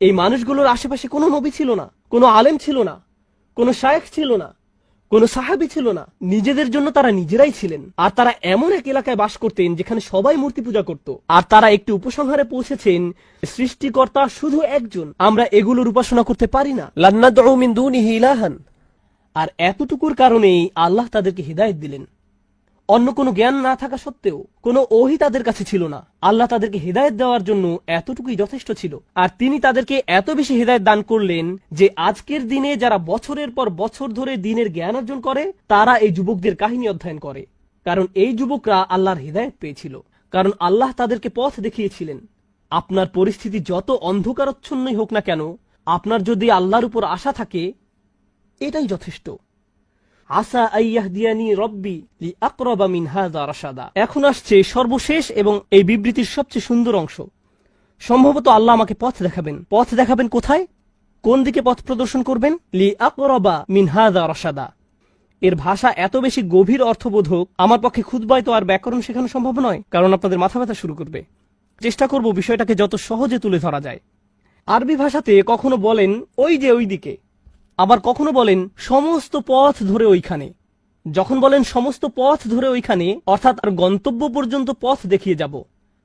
এই মানুষগুলোর আশেপাশে কোনো নবী ছিল না, কোনো আলেম ছিল না, কোনো শায়েখ ছিল না, কোনো সাহাবী ছিল না। নিজেদের জন্য তারা নিজেরাই ছিলেন। আর তারা এমন এক এলাকায় বাস করতেন যেখানে সবাই মূর্তি পূজা করত। আর তারা একটি উপসংহারে পৌঁছেছেন, সৃষ্টিকর্তা শুধু একজন, আমরা এগুলোর উপাসনা করতে পারি না। লান্নাদউ মিন দুনিহি ইলাহান। আর এতটুকুর কারণেই আল্লাহ তাদেরকে হিদায়াত দিলেন। অন্য কোনো জ্ঞান না থাকা সত্ত্বেও, কোনো ওহী তাদের কাছে ছিল না। আল্লাহ তাদেরকে হিদায়াত দেওয়ার জন্য এতটুকুই যথেষ্ট ছিল। আর তিনি তাদেরকে এত বেশি হিদায়াত দান করলেন যে আজকের দিনে যারা বছরের পর বছর ধরে দ্বীনের জ্ঞান অর্জন করে, তারা এই যুবকদের কাহিনী অধ্যয়ন করে। কারণ এই যুবকরা আল্লাহর হিদায়াত পেয়েছিল, কারণ আল্লাহ তাদেরকে পথ দেখিয়েছিলেন। আপনার পরিস্থিতি যত অন্ধকারচ্ছন্নই হোক না কেন, আপনার যদি আল্লাহর উপর আশা থাকে, এটাই যথেষ্ট। আসা আইয়াহদিয়ানি রব্বি লিআকরাবা মিন হাযা রাশাদা। এখন আসছে সর্বশেষ এবং এই বিবৃতির সবচেয়ে সুন্দর অংশ। সম্ভবত আল্লাহ আমাকে পথ দেখাবেন। পথ দেখাবেন কোথায়? কোন দিকে পথ প্রদর্শন করবেন? লিআকরাবা মিন হাযা রাশাদা। এর ভাষা এত বেশি গভীর অর্থবোধক, আমার পক্ষে খুতবায় তো আর ব্যাকরণ শেখানো সম্ভব নয়, কারণ আপনাদের মাথা ব্যথা শুরু করবে। চেষ্টা করব বিষয়টাকে যত সহজে তুলে ধরা যায়। আরবি ভাষাতে কখনো বলেন ওই যে ওই দিকে, আবার কখনো বলেন সমস্ত পথ ধরে ওইখানে। যখন বলেন সমস্ত পথ ধরে ওইখানে, অর্থাৎ আর গন্তব্য পর্যন্ত পথ দেখিয়ে যাব।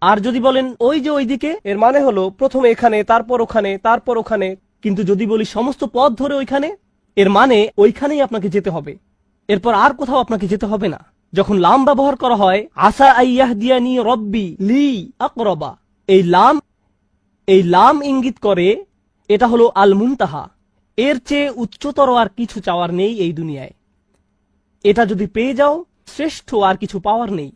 আর যদি বলেন ওই যে ওইদিকে, এর মানে হলো প্রথমে এখানে, তারপর ওখানে, তারপর ওখানে। কিন্তু যদি বলি সমস্ত পথ ধরে ওইখানে, এর মানে ওইখানেই আপনাকে যেতে হবে, এরপর আর কোথাও আপনাকে যেতে হবে না। যখন লাম ব্যবহার করা হয়, আসা আইয়াহদিয়ানি রব্বি লি আকরাবা, এই লাম ইঙ্গিত করে এটা হলো আল মুনতাহা। এর চেয়ে উচ্চতর আর কিছু চাওয়ার নেই এই দুনিয়ায়। এটা যদি পেয়ে যাও, শ্রেষ্ঠ আর কিছু পাওয়ার নেই।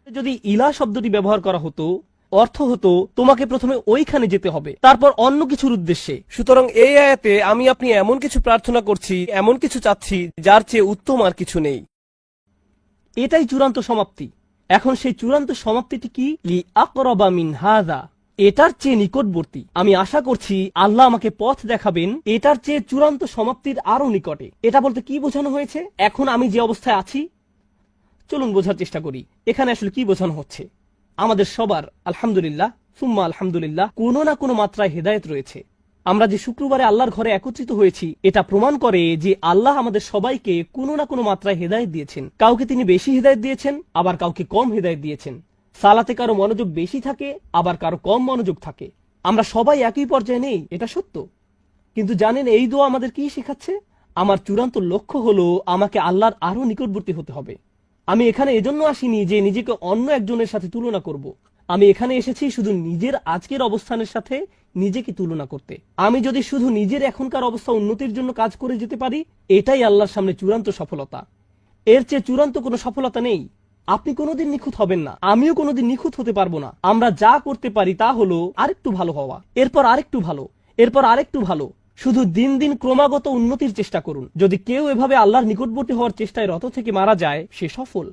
যদি ইলা শব্দটি ব্যবহার করা হতো, অর্থ হতো তোমাকে প্রথমে ওইখানে যেতে হবে, তারপর অন্য কিছুর উদ্দেশ্যে। সুতরাং এই আয়াতে আমি আপনি এমন কিছু প্রার্থনা করছি, এমন কিছু চাচ্ছি যার চেয়ে উত্তম আর কিছু নেই। এটাই চূড়ান্ত সমাপ্তি। এখন সেই চূড়ান্ত সমাপ্তিটি কি? লিআকরাবা মিন হাযা, এটার চেয়ে নিকটবর্তী। আমি আশা করছি আল্লাহ আমাকে পথ দেখাবেন এটার চেয়ে চূড়ান্ত সমাপ্তির আরো নিকটে। এটা বলতে কি বোঝানো হয়েছে? এখন আমি যে অবস্থায় আছি, চলুন বোঝার চেষ্টা করি এখানে আসলে কি বোঝানো হচ্ছে। আমাদের সবার আলহামদুলিল্লাহ সুম্মা আলহামদুলিল্লাহ কোনো না কোনো মাত্রায় হেদায়েত রয়েছে। আমরা যে শুক্রবারে আল্লাহর ঘরে একত্রিত হয়েছি, এটা প্রমাণ করে যে আল্লাহ আমাদের সবাইকে কোনো না কোনো মাত্রায় হেদায়েত দিয়েছেন। কাউকে তিনি বেশি হেদায়েত দিয়েছেন, আবার কাউকে কম হেদায়েত দিয়েছেন। সালাতে কারো মনোযোগ বেশি থাকে, আবার কারো কম মনোযোগ থাকে। আমরা সবাই একই পর্যায়ে নেই, এটা সত্য। কিন্তু জানেন এই দোয়া আমাদের কি শেখাচ্ছে? আমার চূড়ান্ত লক্ষ্য হলো আমাকে আল্লাহর আরো নিকটবর্তী হতে হবে। আমি এখানে এজন্য আসিনি যে নিজেকে অন্য একজনের সাথে তুলনা করব। আমি এখানে এসেছি শুধু নিজের আজকের অবস্থানের সাথে নিজেকে তুলনা করতে। আমি যদি শুধু নিজের এখনকার অবস্থা উন্নতির জন্য কাজ করে যেতে পারি, এটাই আল্লাহর সামনে চূড়ান্ত সফলতা। এর চেয়ে চূড়ান্ত কোনো সফলতা নেই। আপনি কোনোদিন নিখুঁত হবেন না, আমিও কোনোদিন নিখুঁত হতে পারবো না। আমরা যা করতে পারি তা হলো আরেকটু ভালো হওয়া, এরপর আরেকটু ভালো, এরপর আরেকটু ভালো। শুধু দিন দিন ক্রমাগত উন্নতির চেষ্টা করুন। যদি কেউ এভাবে আল্লাহর নিকটবর্তী হওয়ার চেষ্টায় রত থেকে মারা যায়, সে সফল।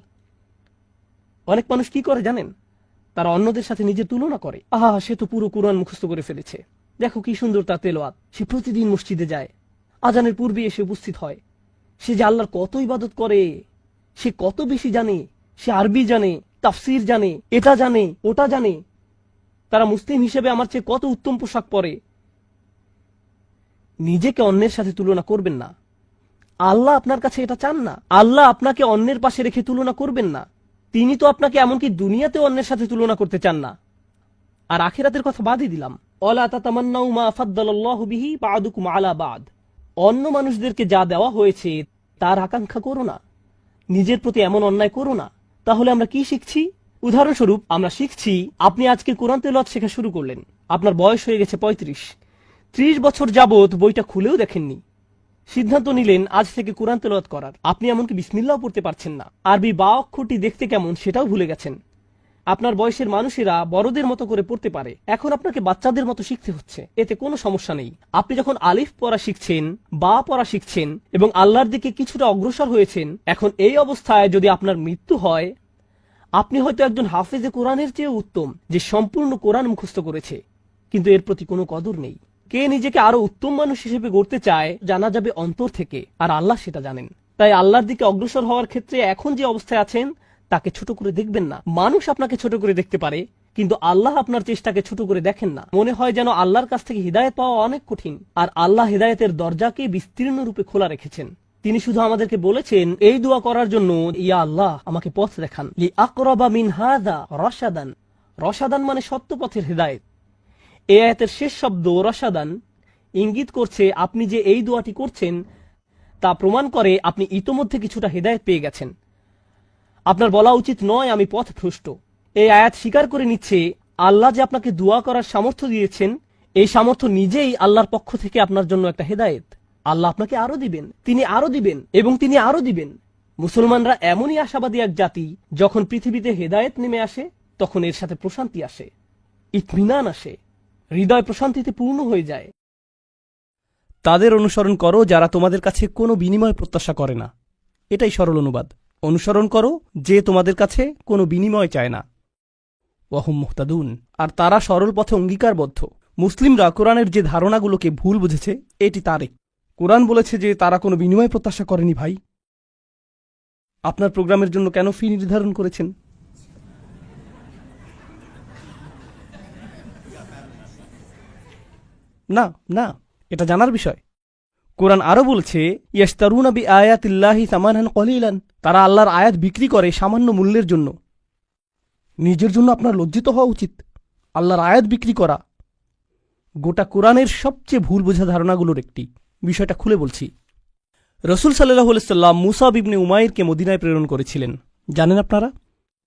অনেক মানুষ কি করে জানেন? তারা অন্যদের সাথে নিজের তুলনা করে। আহা, সে তো পুরো কুরআন মুখস্থ করে ফেলেছে, দেখো কি সুন্দর তার তেলাওয়াত, সে প্রতিদিন মসজিদে যায়, আজানের পূর্বে এসে উপস্থিত হয়, সে যে আল্লাহর কত ইবাদত করে, সে কত বেশি জানে, সে আরবি জানে, তাফসির জানে, এটা জানে, ওটা জানে। তারা মুসলিম হিসেবে আমার চেয়ে কত উত্তম পোশাক পরে। নিজেকে অন্যের সাথে তুলনা করবেন না। আল্লাহ আপনার কাছে এটা চান না। আল্লাহ আপনাকে অন্যের পাশে রেখে তুলনা করবেন না। তিনি তো আপনাকে এমনকি দুনিয়াতেও অন্যের সাথে তুলনা করতে চান না। আর আখিরাতের কথা বাদই দিলাম। ওয়ালা তাতামান্নাউ মা ফাদ্দালাল্লাহু বিহি বা'দুকুম আলা বা'দ। অন্য মানুষদেরকে যা দেওয়া হয়েছে তার আকাঙ্ক্ষা করো না, নিজের প্রতি এমন অন্যায় করো না। তাহলে আমরা কি শিখছি? উদাহরণস্বরূপ আমরা শিখছি, আপনি আজকে কোরআন তেলাওয়াত শেখা শুরু করলেন, আপনার বয়স হয়ে গেছে 35, 30 বছর যাবত বইটা খুলেও দেখেননি। সিদ্ধান্ত নিলেন আজ থেকে কোরআন তেলাওয়াত করার। আপনি এমনকি বিসমিল্লাহও পড়তে পারছেন না, আরবি বা অক্ষরটি দেখতে কেমন সেটাও ভুলে গেছেন। আপনার বয়সের মানুষেরা বড়দের মতো করে পড়তে পারে, এখন আপনাকে বাচ্চাদের মতো শিখতে হচ্ছে। এতে কোনো সমস্যা নেই। আপনি যখন আলিফ পড়া শিখছেন, বা পড়া শিখছেন এবং আল্লাহর দিকে কিছুটা অগ্রসর হয়েছেন, এখন এই অবস্থায় যদি আপনার মৃত্যু হয়, আপনি হয়তো একজন হাফেজে কোরআনের চেয়ে উত্তম, যে সম্পূর্ণ কোরআন মুখস্থ করেছে, কিন্তু এর প্রতি কোনো কদর নেই। কে নিজেকে আরো উত্তম মানুষ হিসেবে গড়তে চায় জানা যাবে অন্তর থেকে, আর আল্লাহ সেটা জানেন। তাই আল্লাহর দিকে অগ্রসর হওয়ার ক্ষেত্রে এখন যে অবস্থায় আছেন তাকে ছোট করে দেখবেন না। মানুষ আপনাকে ছোট করে দেখতে পারে, কিন্তু আল্লাহ আপনার চেষ্টাকে ছোট করে দেখেন না। মনে হয় যেন আল্লাহর কাছ থেকে হিদায়ত পাওয়া অনেক কঠিন, আর আল্লাহ হিদায়তের দরজাকে বিস্তীর্ণ রূপে খোলা রেখেছেন। তিনি শুধু আমাদেরকে বলেছেন এই দোয়া করার জন্য, ইয়া আল্লাহ আমাকে পথ দেখান, লি আকরাবা মিন হাযা রাশাদান। রশাদান মানে সত্য পথের হিদায়ত। এই আয়াতের শেষ শব্দ রশাদান ইঙ্গিত করছে আপনি যে এই দোয়াটি করছেন তা প্রমাণ করে আপনি ইতোমধ্যে কিছুটা হিদায়ত পেয়ে গেছেন। আপনার বলা উচিত নয় আমি পথভ্রষ্ট। এই আয়াত স্বীকার করে নিচ্ছে আল্লাহ যে আপনাকে দোয়া করার সামর্থ্য দিয়েছেন, এই সামর্থ্য নিজেই আল্লাহর পক্ষ থেকে আপনার জন্য একটা হেদায়েত। আল্লাহ আপনাকে আরো দিবেন, তিনি আরো দিবেন এবং তিনি আরো দিবেন। মুসলমানরা এমনই আশাবাদী এক জাতি, যখন পৃথিবীতে হেদায়েত নেমে আসে তখন এর সাথে প্রশান্তি আসে, ইতমিনান আসে, হৃদয় প্রশান্তিতে পূর্ণ হয়ে যায়। তাদের অনুসরণ করো যারা তোমাদের কাছে কোনো বিনিময় প্রত্যাশা করে না। এটাই সরল অনুবাদ। অনুসরণ করো যে তোমাদের কাছে কোনো বিনিময় চায় না। ওয়াহুম মুহতাদুন, আর তারা সরল পথে অঙ্গীকারবদ্ধ। মুসলিমরা কোরআনের যে ধারণাগুলোকে ভুল বুঝেছে এটি তারই। কোরআন বলেছে যে তারা কোনো বিনিময় প্রত্যাশা করেনি। ভাই, আপনার প্রোগ্রামের জন্য কেন ফি নির্ধারণ করেছেন? না না, এটা জানার বিষয়। কোরআন আরো বলছে ইয়াশতারুনা বিআয়াতিল্লাহি সামানান কলিলান, তারা আল্লাহর আয়াত বিক্রি করে সামান্য মূল্যের জন্য। নিজের জন্য আপনার লজ্জিত হওয়া উচিত। আল্লাহর আয়াত বিক্রি করা গোটা কোরআনের সবচেয়ে ভুল বোঝা ধারণাগুলোর একটি। বিষয়টা খুলে বলছি। রসুল সাল্লাল্লাহু আলাইহি সাল্লাম মুসাব ইবনে উমাইরকে মদিনায় প্রেরণ করেছিলেন। জানেন আপনারা,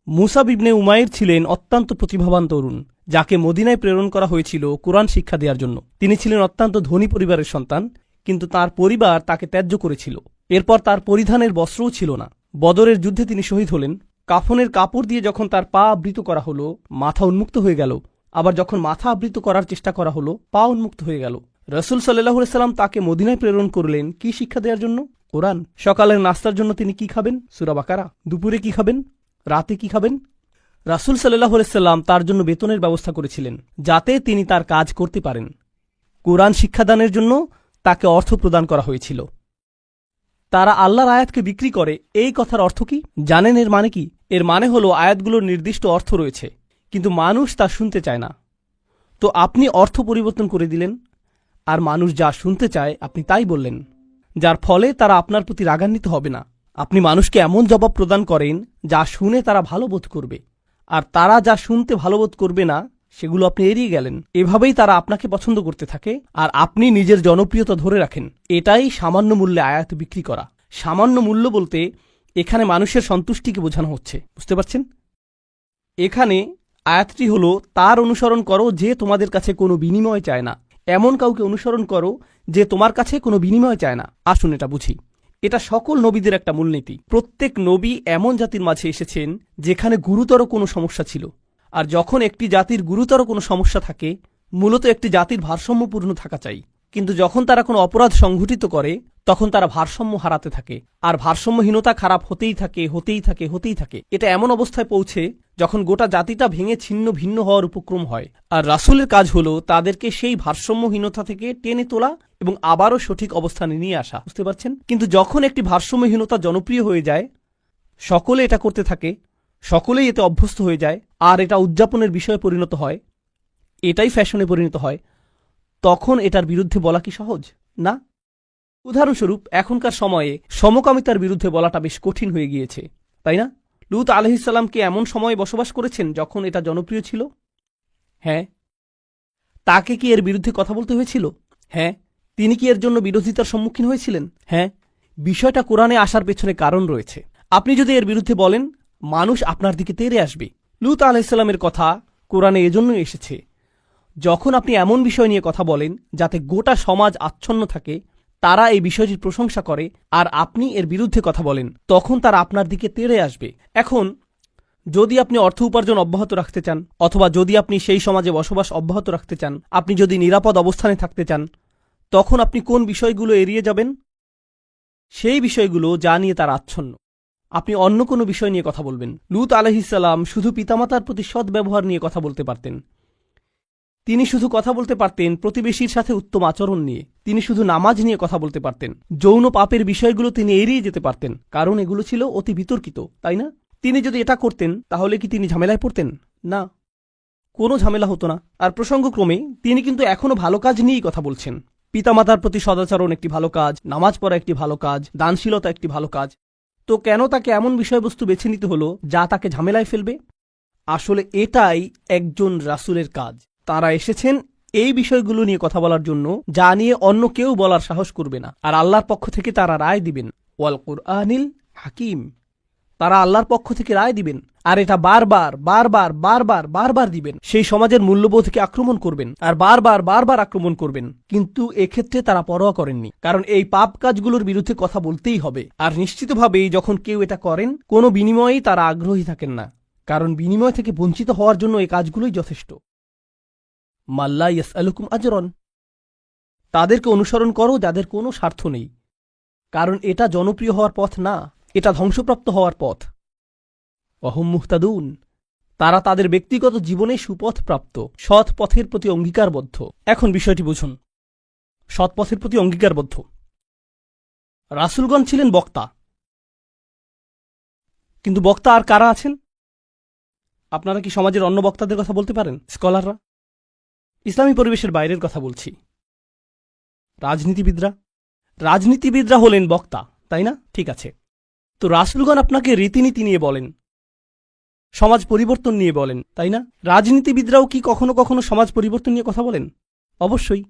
মুসাব ইবনে উমাইর ছিলেন অত্যন্ত প্রতিভাবান তরুণ, যাকে মদিনায় প্রেরণ করা হয়েছিল কোরআন শিক্ষা দেওয়ার জন্য। তিনি ছিলেন অত্যন্ত ধনী পরিবারের সন্তান, কিন্তু তার পরিবার তাকে ত্যায্য করেছিল। এরপর তার পরিধানের বস্ত্রও ছিল না। বদরের যুদ্ধে তিনি শহীদ হলেন। কাফনের কাপড় দিয়ে যখন তার পা আবৃত করা হলো, মাথা উন্মুক্ত হয়ে গেল। আবার যখন মাথা আবৃত করার চেষ্টা করা হলো, পা উন্মুক্ত হয়ে গেল। রসুল সাল্লাল্লাহু আলাইহি সাল্লাম তাকে মদিনায় প্রেরণ করলেন কি শিক্ষা দেওয়ার জন্য? কোরআন। সকালের নাস্তার জন্য তিনি কি খাবেন? সূরা বাকারা। দুপুরে কি খাবেন? রাতে কি খাবেন? রাসূল সাল্লাল্লাহু আলাইহি সাল্লাম তার জন্য বেতনের ব্যবস্থা করেছিলেন, যাতে তিনি তার কাজ করতে পারেন। কোরআন শিক্ষাদানের জন্য তাকে অর্থ প্রদান করা হয়েছিল। তারা আল্লাহর আয়াতকে বিক্রি করে, এই কথার অর্থ কি জানেন? এর মানে কি? এর মানে হলো আয়াতগুলোর নির্দিষ্ট অর্থ রয়েছে, কিন্তু মানুষ তা শুনতে চায় না। তো আপনি অর্থ পরিবর্তন করে দিলেন, আর মানুষ যা শুনতে চায় আপনি তাই বললেন, যার ফলে তারা আপনার প্রতি রাগান্বিত হবে না। আপনি মানুষকে এমন জবাব প্রদান করেন যা শুনে তারা ভালো বোধ করবে, আর তারা যা শুনতে ভালো বোধ করবে না সেগুলো আপনি এড়িয়ে গেলেন। এভাবেই তারা আপনাকে পছন্দ করতে থাকে, আর আপনি নিজের জনপ্রিয়তা ধরে রাখেন। এটাই সামান্য মূল্যে আয়াত বিক্রি করা। সামান্য মূল্য বলতে এখানে মানুষের সন্তুষ্টিকে বোঝানো হচ্ছে। বুঝতে পারছেন? এখানে আয়াতটি হলো তার অনুসরণ করো যে তোমাদের কাছে কোনো বিনিময় চায় না। এমন কাউকে অনুসরণ করো যে তোমার কাছে কোনো বিনিময় চায় না। আসুন এটা বুঝি। এটা সকল নবীদের একটা মূলনীতি। প্রত্যেক নবী এমন জাতির মাঝে এসেছেন যেখানে গুরুতর কোনো সমস্যা ছিল, আর যখন একটি জাতির গুরুতর কোনো সমস্যা থাকে, মূলত একটি জাতির ভারসাম্যপূর্ণ থাকা চাই। কিন্তু যখন তারা কোনো অপরাধ সংঘটিত করে তখন তারা ভারসাম্য হারাতে থাকে, আর ভারসাম্যহীনতা খারাপ হতেই থাকে, হতেই থাকে, হতেই থাকে। এটা এমন অবস্থায় পৌঁছে যখন গোটা জাতিটা ভেঙে ছিন্ন ভিন্ন হওয়ার উপক্রম হয়। আর রাসূলের কাজ হলো তাদেরকে সেই ভারসাম্যহীনতা থেকে টেনে তোলা এবং আবারও সঠিক অবস্থানে নিয়ে আসা। বুঝতে পারছেন? কিন্তু যখন একটি ভারসাম্যহীনতা জনপ্রিয় হয়ে যায়, সকলে এটা করতে থাকে, সকলেই এতে অভ্যস্ত হয়ে যায়, আর এটা উদযাপনের বিষয়ে পরিণত হয়, এটাই ফ্যাশনে পরিণত হয়, তখন এটার বিরুদ্ধে বলা কি সহজ? না। উদাহরণস্বরূপ এখনকার সময়ে সমকামিতার বিরুদ্ধে বলাটা বেশ কঠিন হয়ে গিয়েছে, তাই না? লূত আলাইহিস সালাম কি এমন সময়ে বসবাস করেছেন যখন এটা জনপ্রিয় ছিল? হ্যাঁ। তাকে কি এর বিরুদ্ধে কথা বলতে হয়েছিল? হ্যাঁ। তিনি কি এর জন্য বিরোধিতার সম্মুখীন হয়েছিলেন? হ্যাঁ। বিষয়টা কোরআনে আসার পেছনে কারণ রয়েছে। আপনি যদি এর বিরুদ্ধে বলেন, মানুষ আপনার দিকে তেড়ে আসবে। লূত আলাইহিস সালামের কথা কোরআনে এজন্যই এসেছে। যখন আপনি এমন বিষয় নিয়ে কথা বলেন যাতে গোটা সমাজ আচ্ছন্ন থাকে, তারা এই বিষয়টির প্রশংসা করে, আর আপনি এর বিরুদ্ধে কথা বলেন, তখন তারা আপনার দিকে তেড়ে আসবে। এখন যদি আপনি অর্থ উপার্জন অব্যাহত রাখতে চান, অথবা যদি আপনি সেই সমাজে বসবাস অব্যাহত রাখতে চান, আপনি যদি নিরাপদ অবস্থানে থাকতে চান, তখন আপনি কোন বিষয়গুলো এড়িয়ে যাবেন? সেই বিষয়গুলো যা নিয়ে তারা আচ্ছন্ন। আপনি অন্য কোনো বিষয় নিয়ে কথা বলবেন। লূত আলাইহিস সালাম শুধু পিতামাতার প্রতি সৎ ব্যবহার নিয়ে কথা বলতে পারতেন। তিনি শুধু কথা বলতে পারতেন প্রতিবেশীর সাথে উত্তম আচরণ নিয়ে। তিনি শুধু নামাজ নিয়ে কথা বলতে পারতেন। যৌন পাপের বিষয়গুলো তিনি এড়িয়ে যেতে পারতেন, কারণ এগুলো ছিল অতি বিতর্কিত, তাই না? তিনি যদি এটা করতেন তাহলে কি তিনি ঝামেলায় পড়তেন? না। কোনো ঝামেলা হতো না। আর প্রসঙ্গক্রমে তিনি কিন্তু এখনো ভালো কাজ নিয়েই কথা বলছেন। পিতামাতার প্রতি সদাচরণ একটি ভালো কাজ, নামাজ পড়া একটি ভালো কাজ, দানশীলতা একটি ভালো কাজ। তো কেন তাকে এমন বিষয়বস্তু বেছে নিতে হলো যা তাকে ঝামেলায় ফেলবে? আসলে এটাই একজন রাসূলের কাজ। তারা এসেছেন এই বিষয়গুলো নিয়ে কথা বলার জন্য যা নিয়ে অন্য কেউ বলার সাহস করবে না। আর আল্লাহর পক্ষ থেকে তারা রায় দিবেন, ওয়াল কুরআনিল হাকিম। তারা আল্লাহর পক্ষ থেকে রায় দিবেন, আর এটা বারবার বারবার বারবার বারবার দিবেন। সেই সমাজের মূল্যবোধকে আক্রমণ করবেন, আর বারবার বারবার আক্রমণ করবেন। কিন্তু এক্ষেত্রে তারা পরোয়া করেননি, কারণ এই পাপ কাজগুলোর বিরুদ্ধে কথা বলতেই হবে। আর নিশ্চিতভাবেই যখন কেউ এটা করেন, কোনো বিনিময়েই তারা আগ্রহী থাকেন না, কারণ বিনিময় থেকে বঞ্চিত হওয়ার জন্য এই কাজগুলোই যথেষ্ট। মাল্লা ইয়াসআলুকুম আজরন, তাদেরকে অনুসরণ করো যাদের কোনো স্বার্থ নেই, কারণ এটা জনপ্রিয় হওয়ার পথ না, এটা ধ্বংসপ্রাপ্ত হওয়ার পথ। ওয়াহুম মুহতাদুন, তারা তাদের ব্যক্তিগত জীবনে সুপথ প্রাপ্ত, সৎ পথের প্রতি অঙ্গীকারবদ্ধ। এখন বিষয়টি বুঝুন, সৎ পথের প্রতি অঙ্গীকারবদ্ধ। রাসূলগণ ছিলেন বক্তা, কিন্তু বক্তা আর কারা আছেন? আপনারা কি সমাজের অন্য বক্তাদের কথা বলতে পারেন? স্কলাররা? ইসলামী পরিবেশের বাইরের কথা বলছি। রাজনীতিবিদরা হলেন বক্তা, তাই না? ঠিক আছে, তো রাসূলগণ আপনাকে রীতিনীতি নিয়ে বলেন, সমাজ পরিবর্তন নিয়ে বলেন, তাই না? রাজনীতিবিদরাও কি কখনো কখনো সমাজ পরিবর্তন নিয়ে কথা বলেন? অবশ্যই।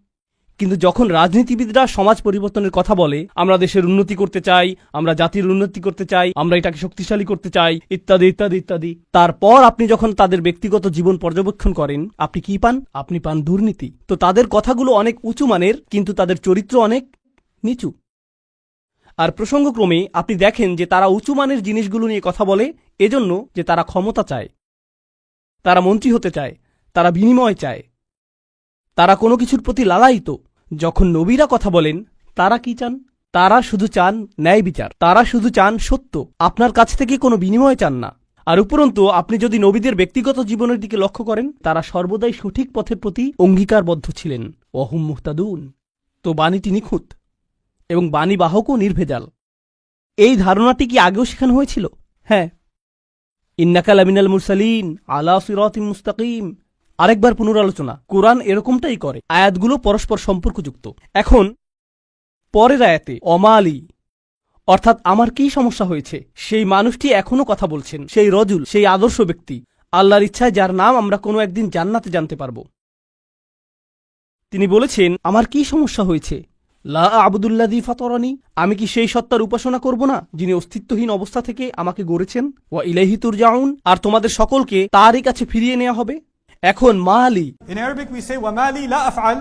কিন্তু যখন রাজনীতিবিদরা সমাজ পরিবর্তনের কথা বলে, আমরা দেশের উন্নতি করতে চাই, আমরা জাতির উন্নতি করতে চাই, আমরা এটাকে শক্তিশালী করতে চাই, ইত্যাদি ইত্যাদি ইত্যাদি, তারপর আপনি যখন তাদের ব্যক্তিগত জীবন পর্যবেক্ষণ করেন, আপনি কি পান? আপনি পান দুর্নীতি। তো তাদের কথাগুলো অনেক উঁচু মানের, কিন্তু তাদের চরিত্র অনেক নিচু। আর প্রসঙ্গক্রমে আপনি দেখেন যে তারা উঁচু মানের জিনিসগুলো নিয়ে কথা বলে এজন্য যে তারা ক্ষমতা চায়, তারা মন্ত্রী হতে চায়, তারা বিনিময় চায়, তারা কোনো কিছুর প্রতি লালায়িত। যখন নবীরা কথা বলেন, তারা কি চান? তারা শুধু চান ন্যায় বিচার, তারা শুধু চান সত্য, আপনার কাছ থেকে কোনো বিনিময় চান না। আর উপরন্তু আপনি যদি নবীদের ব্যক্তিগত জীবনের দিকে লক্ষ্য করেন, তারা সর্বদাই সঠিক পথের প্রতি অঙ্গীকারবদ্ধ ছিলেন। ওয়াহুম মুহতাদুন। তো বাণীটি নিখুঁত এবং বাণীবাহকও নির্ভেজাল। এই ধারণাটি কি আগেও শেখানো হয়েছিল? হ্যাঁ, ইন্নাকা লামিনাল মুরসালিন আলা সিরাতিম মুস্তাকিম। আরেকবার পুনরালোচনা, কোরআন এরকমটাই করে, আয়াতগুলো পরস্পর সম্পর্কযুক্ত। এখন পরের আয়াতে অমালি, অর্থাৎ আমার কি সমস্যা হয়েছে, সেই মানুষটি এখনো কথা বলছেন, সেই রজুল, সেই আদর্শ ব্যক্তি, আল্লাহর ইচ্ছায় যার নাম আমরা কোনো একদিন জান্নাতে জানতে পারব। তিনি বলেছেন, আমার কি সমস্যা হয়েছে? লা আবুদুল্লাযী ফাতারানি, আমি কি সেই সত্তার উপাসনা করব না যিনি অস্তিত্বহীন অবস্থা থেকে আমাকে গড়েছেন? ওয়া ইলাইহি তুরজাউন, আর তোমাদের সকলকে তারই কাছে ফিরিয়ে নেওয়া হবে। এখন মালি, In Arabic we say وما لي لا أفعل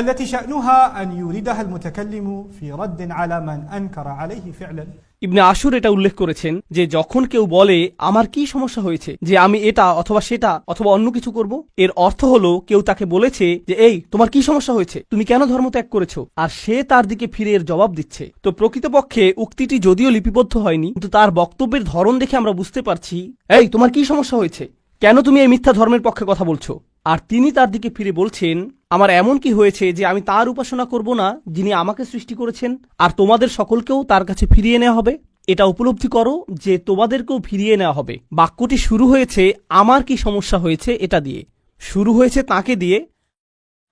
التي شأنها أن يوردها المتكلم في رد على من أنكر عليه فعلا. ইবনে আশুর এটা উল্লেখ করেছেন যে যখন কেউ বলে আমার কি সমস্যা হয়েছে যে আমি এটা অথবা সেটা অথবা অন্য কিছু করব, এর অর্থ হলো কেউ তাকে বলেছে যে এই তোমার কি সমস্যা হয়েছে, তুমি কেন ধর্ম ত্যাগ করেছো, আর সে তার দিকে ফিরে এর জবাব দিচ্ছে। তো প্রকৃতপক্ষে উক্তিটি যদিও লিপিবদ্ধ হয়নি, কিন্তু তার বক্তব্যের ধরন দেখে আমরা বুঝতে পারছি এই তোমার কি সমস্যা হয়েছে, কেন তুমি এই মিথ্যা ধর্মের পক্ষে কথা বলছো। আর তিনি তার দিকে ফিরে বলছেন আমার এমন কি হয়েছে যে আমি তার উপাসনা করব না যিনি আমাকে সৃষ্টি করেছেন, আর তোমাদের সকলকেও তার কাছে ফিরিয়ে নেওয়া হবে। এটা উপলব্ধি করো যে তোমাদেরকেও ফিরিয়ে নেওয়া হবে। বাক্যটি শুরু হয়েছে আমার কি সমস্যা হয়েছে এটা দিয়ে, শুরু হয়েছে তাকে দিয়ে,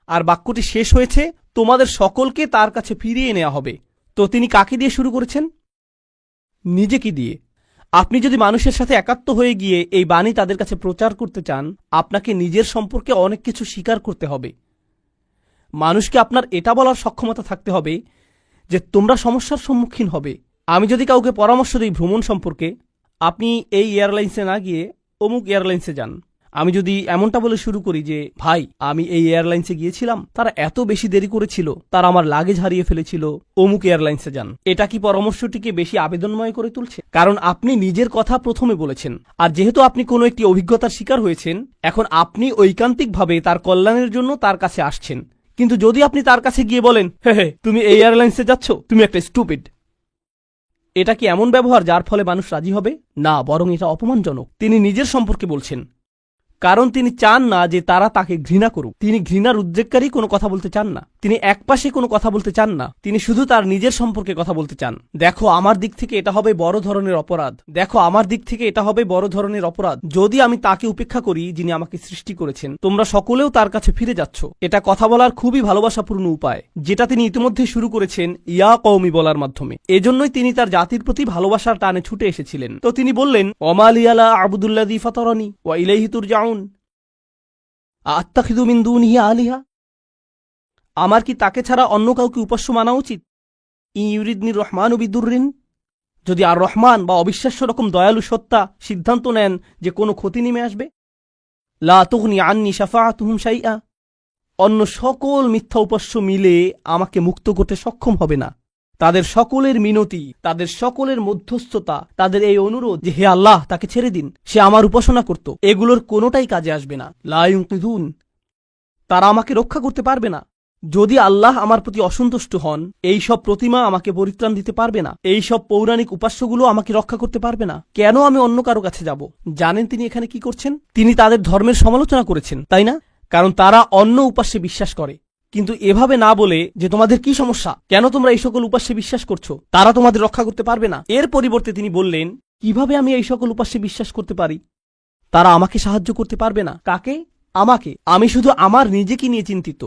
আর বাক্যটি শেষ হয়েছে তোমাদের সকলকে তার কাছে ফিরিয়ে নেওয়া হবে। তো তিনি কাকে দিয়ে শুরু করেছেন? নিজেকে দিয়ে। আপনি যদি মানুষের সাথে একাত্ম হয়ে গিয়ে এই বাণী তাদের কাছে প্রচার করতে চান, আপনাকে নিজের সম্পর্কে অনেক কিছু স্বীকার করতে হবে। মানুষকে আপনার এটা বলার সক্ষমতা থাকতে হবে যে তোমরা সমস্যার সম্মুখীন হবে। আমি যদি কাউকে পরামর্শ দিই ভ্রমণ সম্পর্কে, আপনি এই এয়ারলাইন্সে না গিয়ে অমুক এয়ারলাইন্সে যান। আমি যদি এমনটা বলে শুরু করি যে ভাই আমি এই এয়ারলাইন্সে গিয়েছিলাম, তারা এত বেশি দেরি করেছিল, তারা আমার লাগেজ হারিয়ে ফেলেছিল, অমুক এয়ারলাইন্সে যান, এটা কি পরামর্শটিকে বেশি আবেদনময় করে তুলছে? কারণ আপনি নিজের কথা প্রথমে বলেছেন, আর যেহেতু আপনি কোনো একটি অভিজ্ঞতার শিকার হয়েছেন, এখন আপনি ঐকান্তিকভাবে তার কল্যাণের জন্য তার কাছে আসছেন। কিন্তু যদি আপনি তার কাছে গিয়ে বলেন হে তুমি এই এয়ারলাইন্সে যাচ্ছ, তুমি একটা স্টুপিড, এটা কি এমন ব্যবহার যার ফলে মানুষ রাজি হবে? না, বরং এটা অপমানজনক। তিনি নিজের সম্পর্কে বলছেন, কারণ তিনি চান না যে তারা তাকে ঘৃণা করুক। তিনি ঘৃণার উদ্রেককারী কোনো কথা বলতে চান না। তিনি একপাশে কোনো কথা বলতে চান না, তিনি শুধু তার নিজের সম্পর্কে কথা বলতে চান। দেখো আমার দিক থেকে এটা হবে বড় ধরনের অপরাধ, দেখো আমার দিক থেকে এটা হবে বড় ধরনের অপরাধ যদি আমি তাকে উপেক্ষা করি যিনি আমাকে সৃষ্টি করেছেন। তোমরা সকলেও তার কাছে ফিরে যাচ্ছ। এটা কথা বলার খুবই ভালোবাসাপূর্ণ উপায়, যেটা তিনি ইতিমধ্যে শুরু করেছেন ইয়া কওমি বলার মাধ্যমে। এজন্যই তিনি তার জাতির প্রতি ভালোবাসার টানে ছুটে এসেছিলেন। তো তিনি বললেন, ওমা লিয়ালা আবুদুল্লাযী ফাতারানি ওয়া ইলাইহি তুরজাউন আত্তাখিযু মিন দুনিহি আলিহা, আমার কি তাকে ছাড়া অন্য কাউকে উপাস্য মানা উচিত? ইউরিদনির রহমান বিদুররিন, যদি আর রহমান বা অবিশ্বাস্য রকম দয়ালু সত্তা সিদ্ধান্ত নেন যে কোনো ক্ষতি নেমে আসবে, লা তুগনি আন্নি শাফাআতুহুম শাইআ, অন্য সকল মিথ্যা উপাস্য মিলে আমাকে মুক্ত করতে সক্ষম হবে না। তাদের সকলের মিনতি, তাদের সকলের মধ্যস্থতা, তাদের এই অনুরোধ যে হে আল্লাহ তাকে ছেড়ে দিন, সে আমার উপাসনা করত, এগুলোর কোনোটাই কাজে আসবে না। লা ইউনকিযুন, তারা আমাকে রক্ষা করতে পারবে না। যদি আল্লাহ আমার প্রতি অসন্তুষ্ট হন, এই সব প্রতিমা আমাকে পরিত্রাণ দিতে পারবে না, এই সব পৌরাণিক উপাস্যগুলো আমাকে রক্ষা করতে পারবে না। কেন আমি অন্য কারো কাছে যাব? জানেন তিনি এখানে কি করছেন? তিনি তাদের ধর্মের সমালোচনা করেছেন, তাই না? কারণ তারা অন্য উপাস্যে বিশ্বাস করে। কিন্তু এভাবে না বলে যে তোমাদের কি সমস্যা, কেন তোমরা এই সকল উপাস্যে বিশ্বাস করছো, তারা তোমাদের রক্ষা করতে পারবে না, এর পরিবর্তে তিনি বললেন, কিভাবে আমি এই সকল উপাস্যে বিশ্বাস করতে পারি? তারা আমাকে সাহায্য করতে পারবে না। কাকে? আমাকে। আমি শুধু আমার নিজেকে নিয়ে চিন্তিত।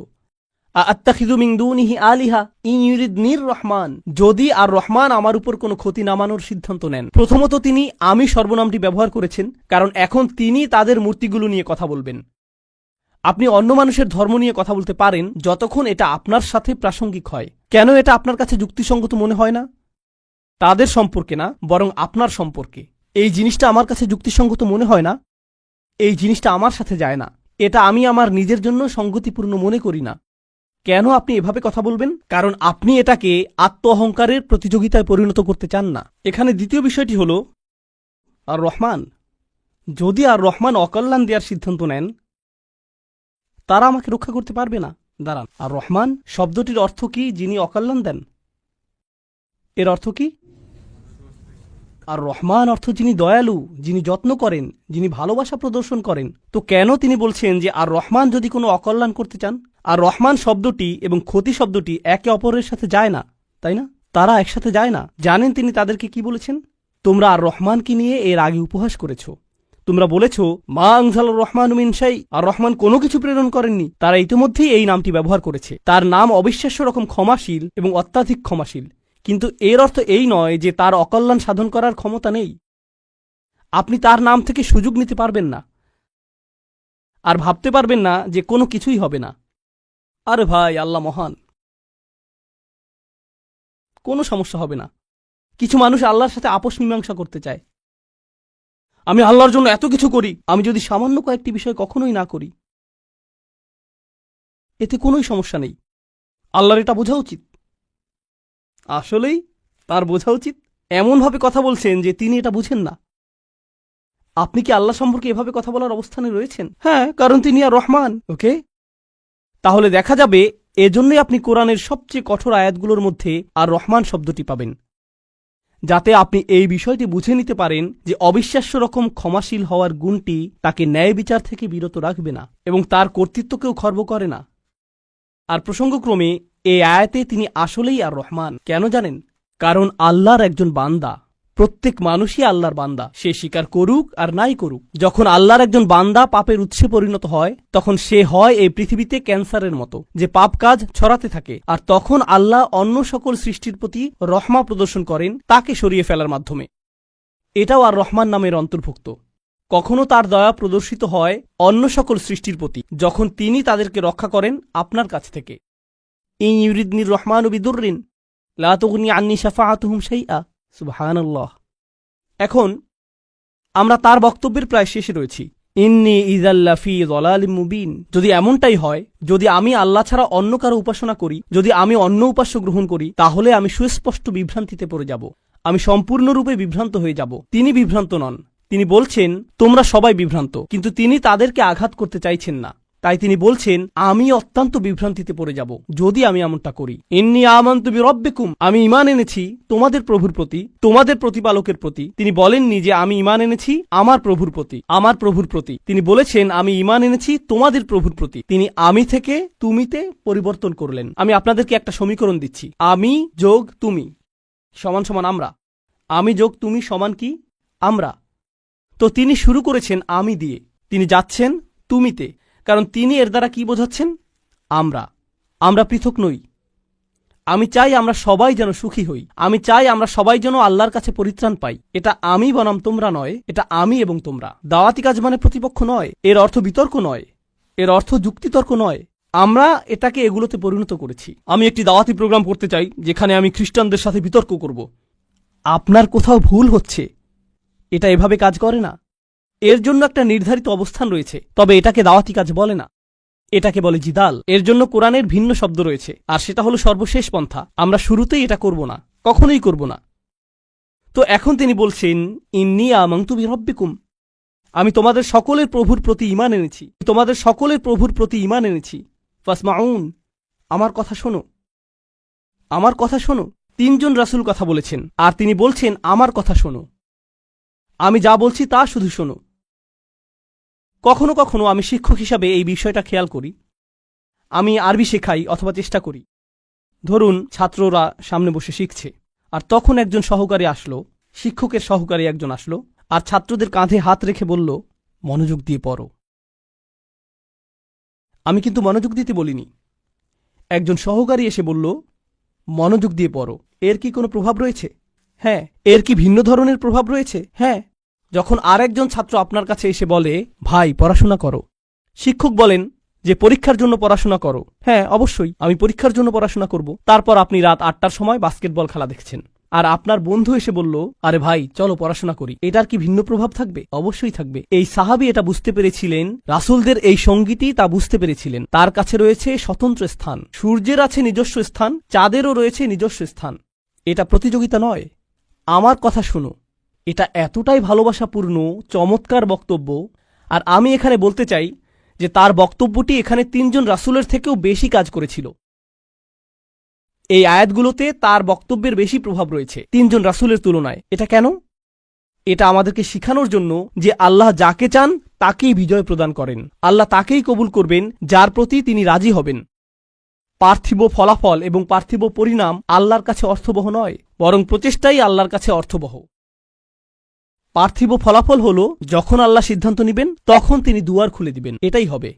আত্তাখিযু মিন দুনিহি আলিহা ইন ইউরিদনির রহমান, যদি আর রহমান আমার উপর কোনো ক্ষতি নামানোর সিদ্ধান্ত নেন। প্রথমত তিনি আমি সর্বনামটি ব্যবহার করেছেন, কারণ এখন তিনি তাদের মূর্তিগুলো নিয়ে কথা বলবেন। আপনি অন্য মানুষের ধর্ম নিয়ে কথা বলতে পারেন যতক্ষণ এটা আপনার সাথে প্রাসঙ্গিক হয়। কেন এটা আপনার কাছে যুক্তিসঙ্গত মনে হয় না? তাদের সম্পর্কে না, বরং আপনার সম্পর্কে। এই জিনিসটা আমার কাছে যুক্তিসঙ্গত মনে হয় না, এই জিনিসটা আমার সাথে যায় না, এটা আমি আমার নিজের জন্য সঙ্গতিপূর্ণ মনে করি না। কেন আপনি এভাবে কথা বলবেন? কারণ আপনি এটাকে আত্ম অহংকারের প্রতিযোগিতায় পরিণত করতে চান না। এখানে দ্বিতীয় বিষয়টি হল আর রহমান, যদি আর রহমান অকল্যাণ দেওয়ার সিদ্ধান্ত নেন, তারা আমাকে রক্ষা করতে পারবে না। দাঁড়ান, আর রহমান শব্দটির অর্থ কি? যিনি অকল্যাণ দেন। এর অর্থ কি? আর রহমান অর্থ যিনি দয়ালু, যিনি যত্ন করেন, যিনি ভালোবাসা প্রদর্শন করেন। তো কেন তিনি বলছেন যে আর রহমান যদি কোনো অকল্যাণ করতে চান? আর রহমান শব্দটি এবং ক্ষতি শব্দটি একে অপরের সাথে যায় না, তাই না? তারা একসাথে যায় না। জানেন তিনি তাদেরকে কি বলেছেন? তোমরা আর রহমানকে নিয়ে এর আগে উপহাস করেছ। তোমরা বলেছ মা আনজালার রহমান মিন শাই, আর রহমান কোনো কিছু প্রেরণ করেননি। তারা ইতিমধ্যেই এই নামটি ব্যবহার করেছে। তার নাম অবিশ্বাস্য রকম ক্ষমাশীল এবং অত্যাধিক ক্ষমাশীল, কিন্তু এর অর্থ এই নয় যে তার অকল্যাণ সাধন করার ক্ষমতা নেই। আপনি তার নাম থেকে সুযোগ নিতে পারবেন না, আর ভাবতে পারবেন না যে কোনো কিছুই হবে না। আরে ভাই, আল্লাহ মহান, কোনো সমস্যা হবে না। কিছু মানুষ আল্লাহর সাথে আপোষ মীমাংসা করতে চায়। আমি আল্লাহর জন্য এত কিছু করি, আমি যদি সামান্য কয়েকটি বিষয় কখনোই না করি, এতে কোনোই সমস্যা নেই। আল্লাহর এটা বোঝা উচিত। আসলেই তার বোঝা উচিত। এমনভাবে কথা বলছেন যে তিনি এটা বুঝেন না। আপনি কি আল্লাহ সম্পর্কে এভাবে কথা বলার অবস্থানে রয়েছেন? হ্যাঁ, কারণ তিনি আর রহমান। ওকে, তাহলে দেখা যাবে এজন্যই আপনি কোরআনের সবচেয়ে কঠোর আয়াতগুলোর মধ্যে আর রহমান শব্দটি পাবেন, যাতে আপনি এই বিষয়টি বুঝে নিতে পারেন যে অবিশ্বাস্য রকম ক্ষমাশীল হওয়ার গুণটি তাকে ন্যায় বিচার থেকে বিরত রাখবে না এবং তার কর্তৃত্বকেও খর্ব করে না। আর প্রসঙ্গক্রমে এই আয়াতে তিনি আসলেই আর রহমান। কেন জানেন? কারণ আল্লাহর একজন বান্দা, প্রত্যেক মানুষই আল্লাহর বান্দা, সে স্বীকার করুক আর নাই করুক। যখন আল্লাহর একজন বান্দা পাপের উৎসে পরিণত হয়, তখন সে হয় এই পৃথিবীতে ক্যান্সারের মতো, যে পাপ কাজ ছড়াতে থাকে। আর তখন আল্লাহ অন্য সকল সৃষ্টির প্রতি রহমা প্রদর্শন করেন তাকে সরিয়ে ফেলার মাধ্যমে। এটাও আর রহমান নামের অন্তর্ভুক্ত। কখনো তার দয়া প্রদর্শিত হয় অন্য সকল সৃষ্টির প্রতি, যখন তিনি তাদেরকে রক্ষা করেন আপনার কাছ থেকে। ইন ইউরিদনির রহমান বিদুররিন লা তুগনি আন্নি শাফাআতুহুম শাইআ। সুবহানাল্লাহ। এখন আমরা তার বক্তব্যের প্রায় শেষে রয়েছি। ইন্নী ইযাল্লা ফী যালালিম মুবিন। যদি এমনটাই হয়, যদি আমি আল্লাহ ছাড়া অন্য কারো উপাসনা করি, যদি আমি অন্য উপাস্য গ্রহণ করি, তাহলে আমি সুস্পষ্ট বিভ্রান্তিতে পড়ে যাব। আমি সম্পূর্ণরূপে বিভ্রান্ত হয়ে যাব। তিনি বিভ্রান্ত নন। তিনি বলছেন তোমরা সবাই বিভ্রান্ত, কিন্তু তিনি তাদেরকে আঘাত করতে চাইছেন না। তাই তিনি বলছেন আমি অত্যন্ত বিভ্রান্তিতে পড়ে যাব যদি আমি এমনটা করি। ইন্নী আমানতু বিরব্বিকুম, আমি ঈমান এনেছি তোমাদের প্রভুর প্রতি, তোমাদের প্রতিপালকের প্রতি। তিনি বলেননি যে আমি ঈমান এনেছি আমার প্রভুর প্রতি, আমার প্রভুর প্রতি। তিনি বলেছেন আমি ঈমান এনেছি তোমাদের প্রভুর প্রতি। তিনি আমি থেকে তুমিতে পরিবর্তন করলেন। আমি আপনাদেরকে একটা সমীকরণ দিচ্ছি, আমি যোগ তুমি সমান সমান আমরা, আমি যোগ তুমি সমান কি আমরা। তো তিনি শুরু করেছেন আমি দিয়ে, তিনি যাচ্ছেন তুমিতে, কারণ তিনি এর দ্বারা কি বোঝাচ্ছেন, আমরা পৃথক নই। আমি চাই আমরা সবাই যেন সুখী হই, আমি চাই আমরা সবাই যেন আল্লাহর কাছে পরিত্রাণ পাই। এটা আমি বনাম তোমরা নয়, এটা আমি এবং তোমরা। দাওয়াতি কাজ মানে প্রতিপক্ষ নয়, এর অর্থ বিতর্ক নয়, এর অর্থ যুক্তিতর্ক নয়। আমরা এটাকে এগুলোতে পরিণত করেছি। আমি একটি দাওয়াতি প্রোগ্রাম করতে চাই যেখানে আমি খ্রিস্টানদের সাথে বিতর্ক করব। আপনার কোথাও ভুল হচ্ছে, এটা এভাবে কাজ করে না। এর জন্য একটা নির্ধারিত অবস্থান রয়েছে, তবে এটাকে দাওয়াতি কাজ বলে না, এটাকে বলে জিদাল। এর জন্য কোরআনের ভিন্ন শব্দ রয়েছে, আর সেটা হলো সর্বশেষ পন্থা। আমরা শুরুতেই এটা করব না, কখনোই করব না। তো এখন তিনি বলছেন ইন্নী আমানতু বিরব্বিকুম, আমি তোমাদের সকলের প্রভুর প্রতি ঈমান এনেছি, তোমাদের সকলের প্রভুর প্রতি ঈমান এনেছি। ফাসমাউন, আমার কথা শোনো, আমার কথা শোনো। তিনজন রাসূল কথা বলেছেন, আর তিনি বলছেন আমার কথা শোনো, আমি যা বলছি তা শুধু শোনো। কখনো কখনো আমি শিক্ষক হিসাবে এই বিষয়টা খেয়াল করি। আমি আরবি শেখাই অথবা চেষ্টা করি। ধরুন ছাত্ররা সামনে বসে শিখছে, আর তখন একজন সহকারী আসলো, শিক্ষকের সহকারী একজন আসলো, আর ছাত্রদের কাঁধে হাত রেখে বলল মনোযোগ দিয়ে পড়ো। আমি কিন্তু মনোযোগ দিতে বলিনি। একজন সহকারী এসে বলল মনোযোগ দিয়ে পড়ো। এর কি কোনো প্রভাব রয়েছে? হ্যাঁ। এর কি ভিন্ন ধরনের প্রভাব রয়েছে? হ্যাঁ। যখন আরেকজন ছাত্র আপনার কাছে এসে বলে ভাই পড়াশোনা করো, শিক্ষক বলেন যে পরীক্ষার জন্য পড়াশোনা করো। হ্যাঁ অবশ্যই আমি পরীক্ষার জন্য পড়াশোনা করব। তারপর আপনি রাত 8টার সময় বাস্কেটবল খেলা দেখছেন, আর আপনার বন্ধু এসে বলল আরে ভাই চলো পড়াশোনা করি। এটার কি ভিন্ন প্রভাব থাকবে? অবশ্যই থাকবে। এই সাহাবী এটা বুঝতে পেরেছিলেন, রাসূলদের এই সঙ্গীটি তা বুঝতে পেরেছিলেন। তার কাছে রয়েছে স্বতন্ত্র স্থান, সূর্যের আছে নিজস্ব স্থান, চাঁদেরও রয়েছে নিজস্ব স্থান। এটা প্রতিযোগিতা নয়। আমার কথা শুনো, এটা এতটাই ভালোবাসাপূর্ণ চমৎকার বক্তব্য। আর আমি এখানে বলতে চাই যে তার বক্তব্যটি এখানে তিনজন রাসূলের থেকেও বেশি কাজ করেছিল। এই আয়াতগুলোতে তার বক্তব্যের বেশি প্রভাব রয়েছে তিনজন রাসূলের তুলনায়। এটা কেন? এটা আমাদেরকে শিখানোর জন্য যে আল্লাহ যাকে চান তাকেই বিজয় প্রদান করেন, আল্লাহ তাকেই কবুল করবেন যার প্রতি তিনি রাজি হবেন। পার্থিব ফলাফল এবং পার্থিব পরিণাম আল্লাহর কাছে অর্থবহ নয়, বরং প্রচেষ্টাই আল্লাহর কাছে অর্থবহ। পার্থিব ফলাফল হলো যখন আল্লাহ সিদ্ধান্ত নেবেন তখন তিনি দুয়ার খুলে দিবেন, এটাই হবে।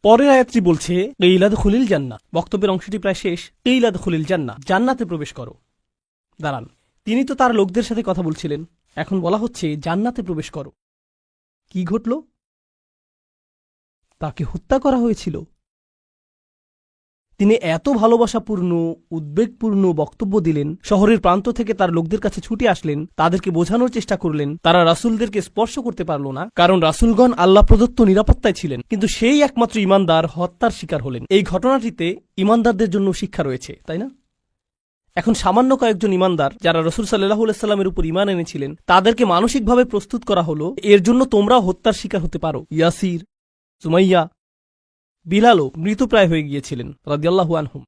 পরের আয়াতটি বলছে কিলা দুখুলিল জান্নাহ। বক্তব্যের অংশটি প্রায় শেষ। কিলা দুখুলিল জান্নাহ, জান্নাতে প্রবেশ করো। দাঁড়ান, তিনি তো তার লোকদের সাথে কথা বলছিলেন, এখন বলা হচ্ছে জান্নাতে প্রবেশ করো। কি ঘটল? তাকে হত্যা করা হয়েছিল। তিনি এত ভালোবাসাপূর্ণ উদ্বেগপূর্ণ বক্তব্য দিলেন, শহরের প্রান্ত থেকে তার লোকদের কাছে ছুটে আসলেন, তাদেরকে বোঝানোর চেষ্টা করলেন। তারা রাসূলদেরকে স্পর্শ করতে পারল না, কারণ রাসূলগণ আল্লাহ প্রদত্ত নিরাপত্তায় ছিলেন। কিন্তু সেই একমাত্র ঈমানদার হত্যার শিকার হলেন। এই ঘটনাটিতে ঈমানদারদের জন্য শিক্ষা রয়েছে, তাই না? এখন সামান্য কয়েকজন ঈমানদার যারা রাসূল সাল্লাল্লাহু আলাইহি সাল্লামের উপর ঈমান এনেছিলেন, তাদেরকে মানসিকভাবে প্রস্তুত করা হলো এর জন্য তোমরাও হত্যার শিকার হতে পারো। ইয়াসির, সুমাইয়া, বিলালও মৃতপ্রায় হয়ে গিয়েছিলেন রাদিয়াল্লাহু আনহুম।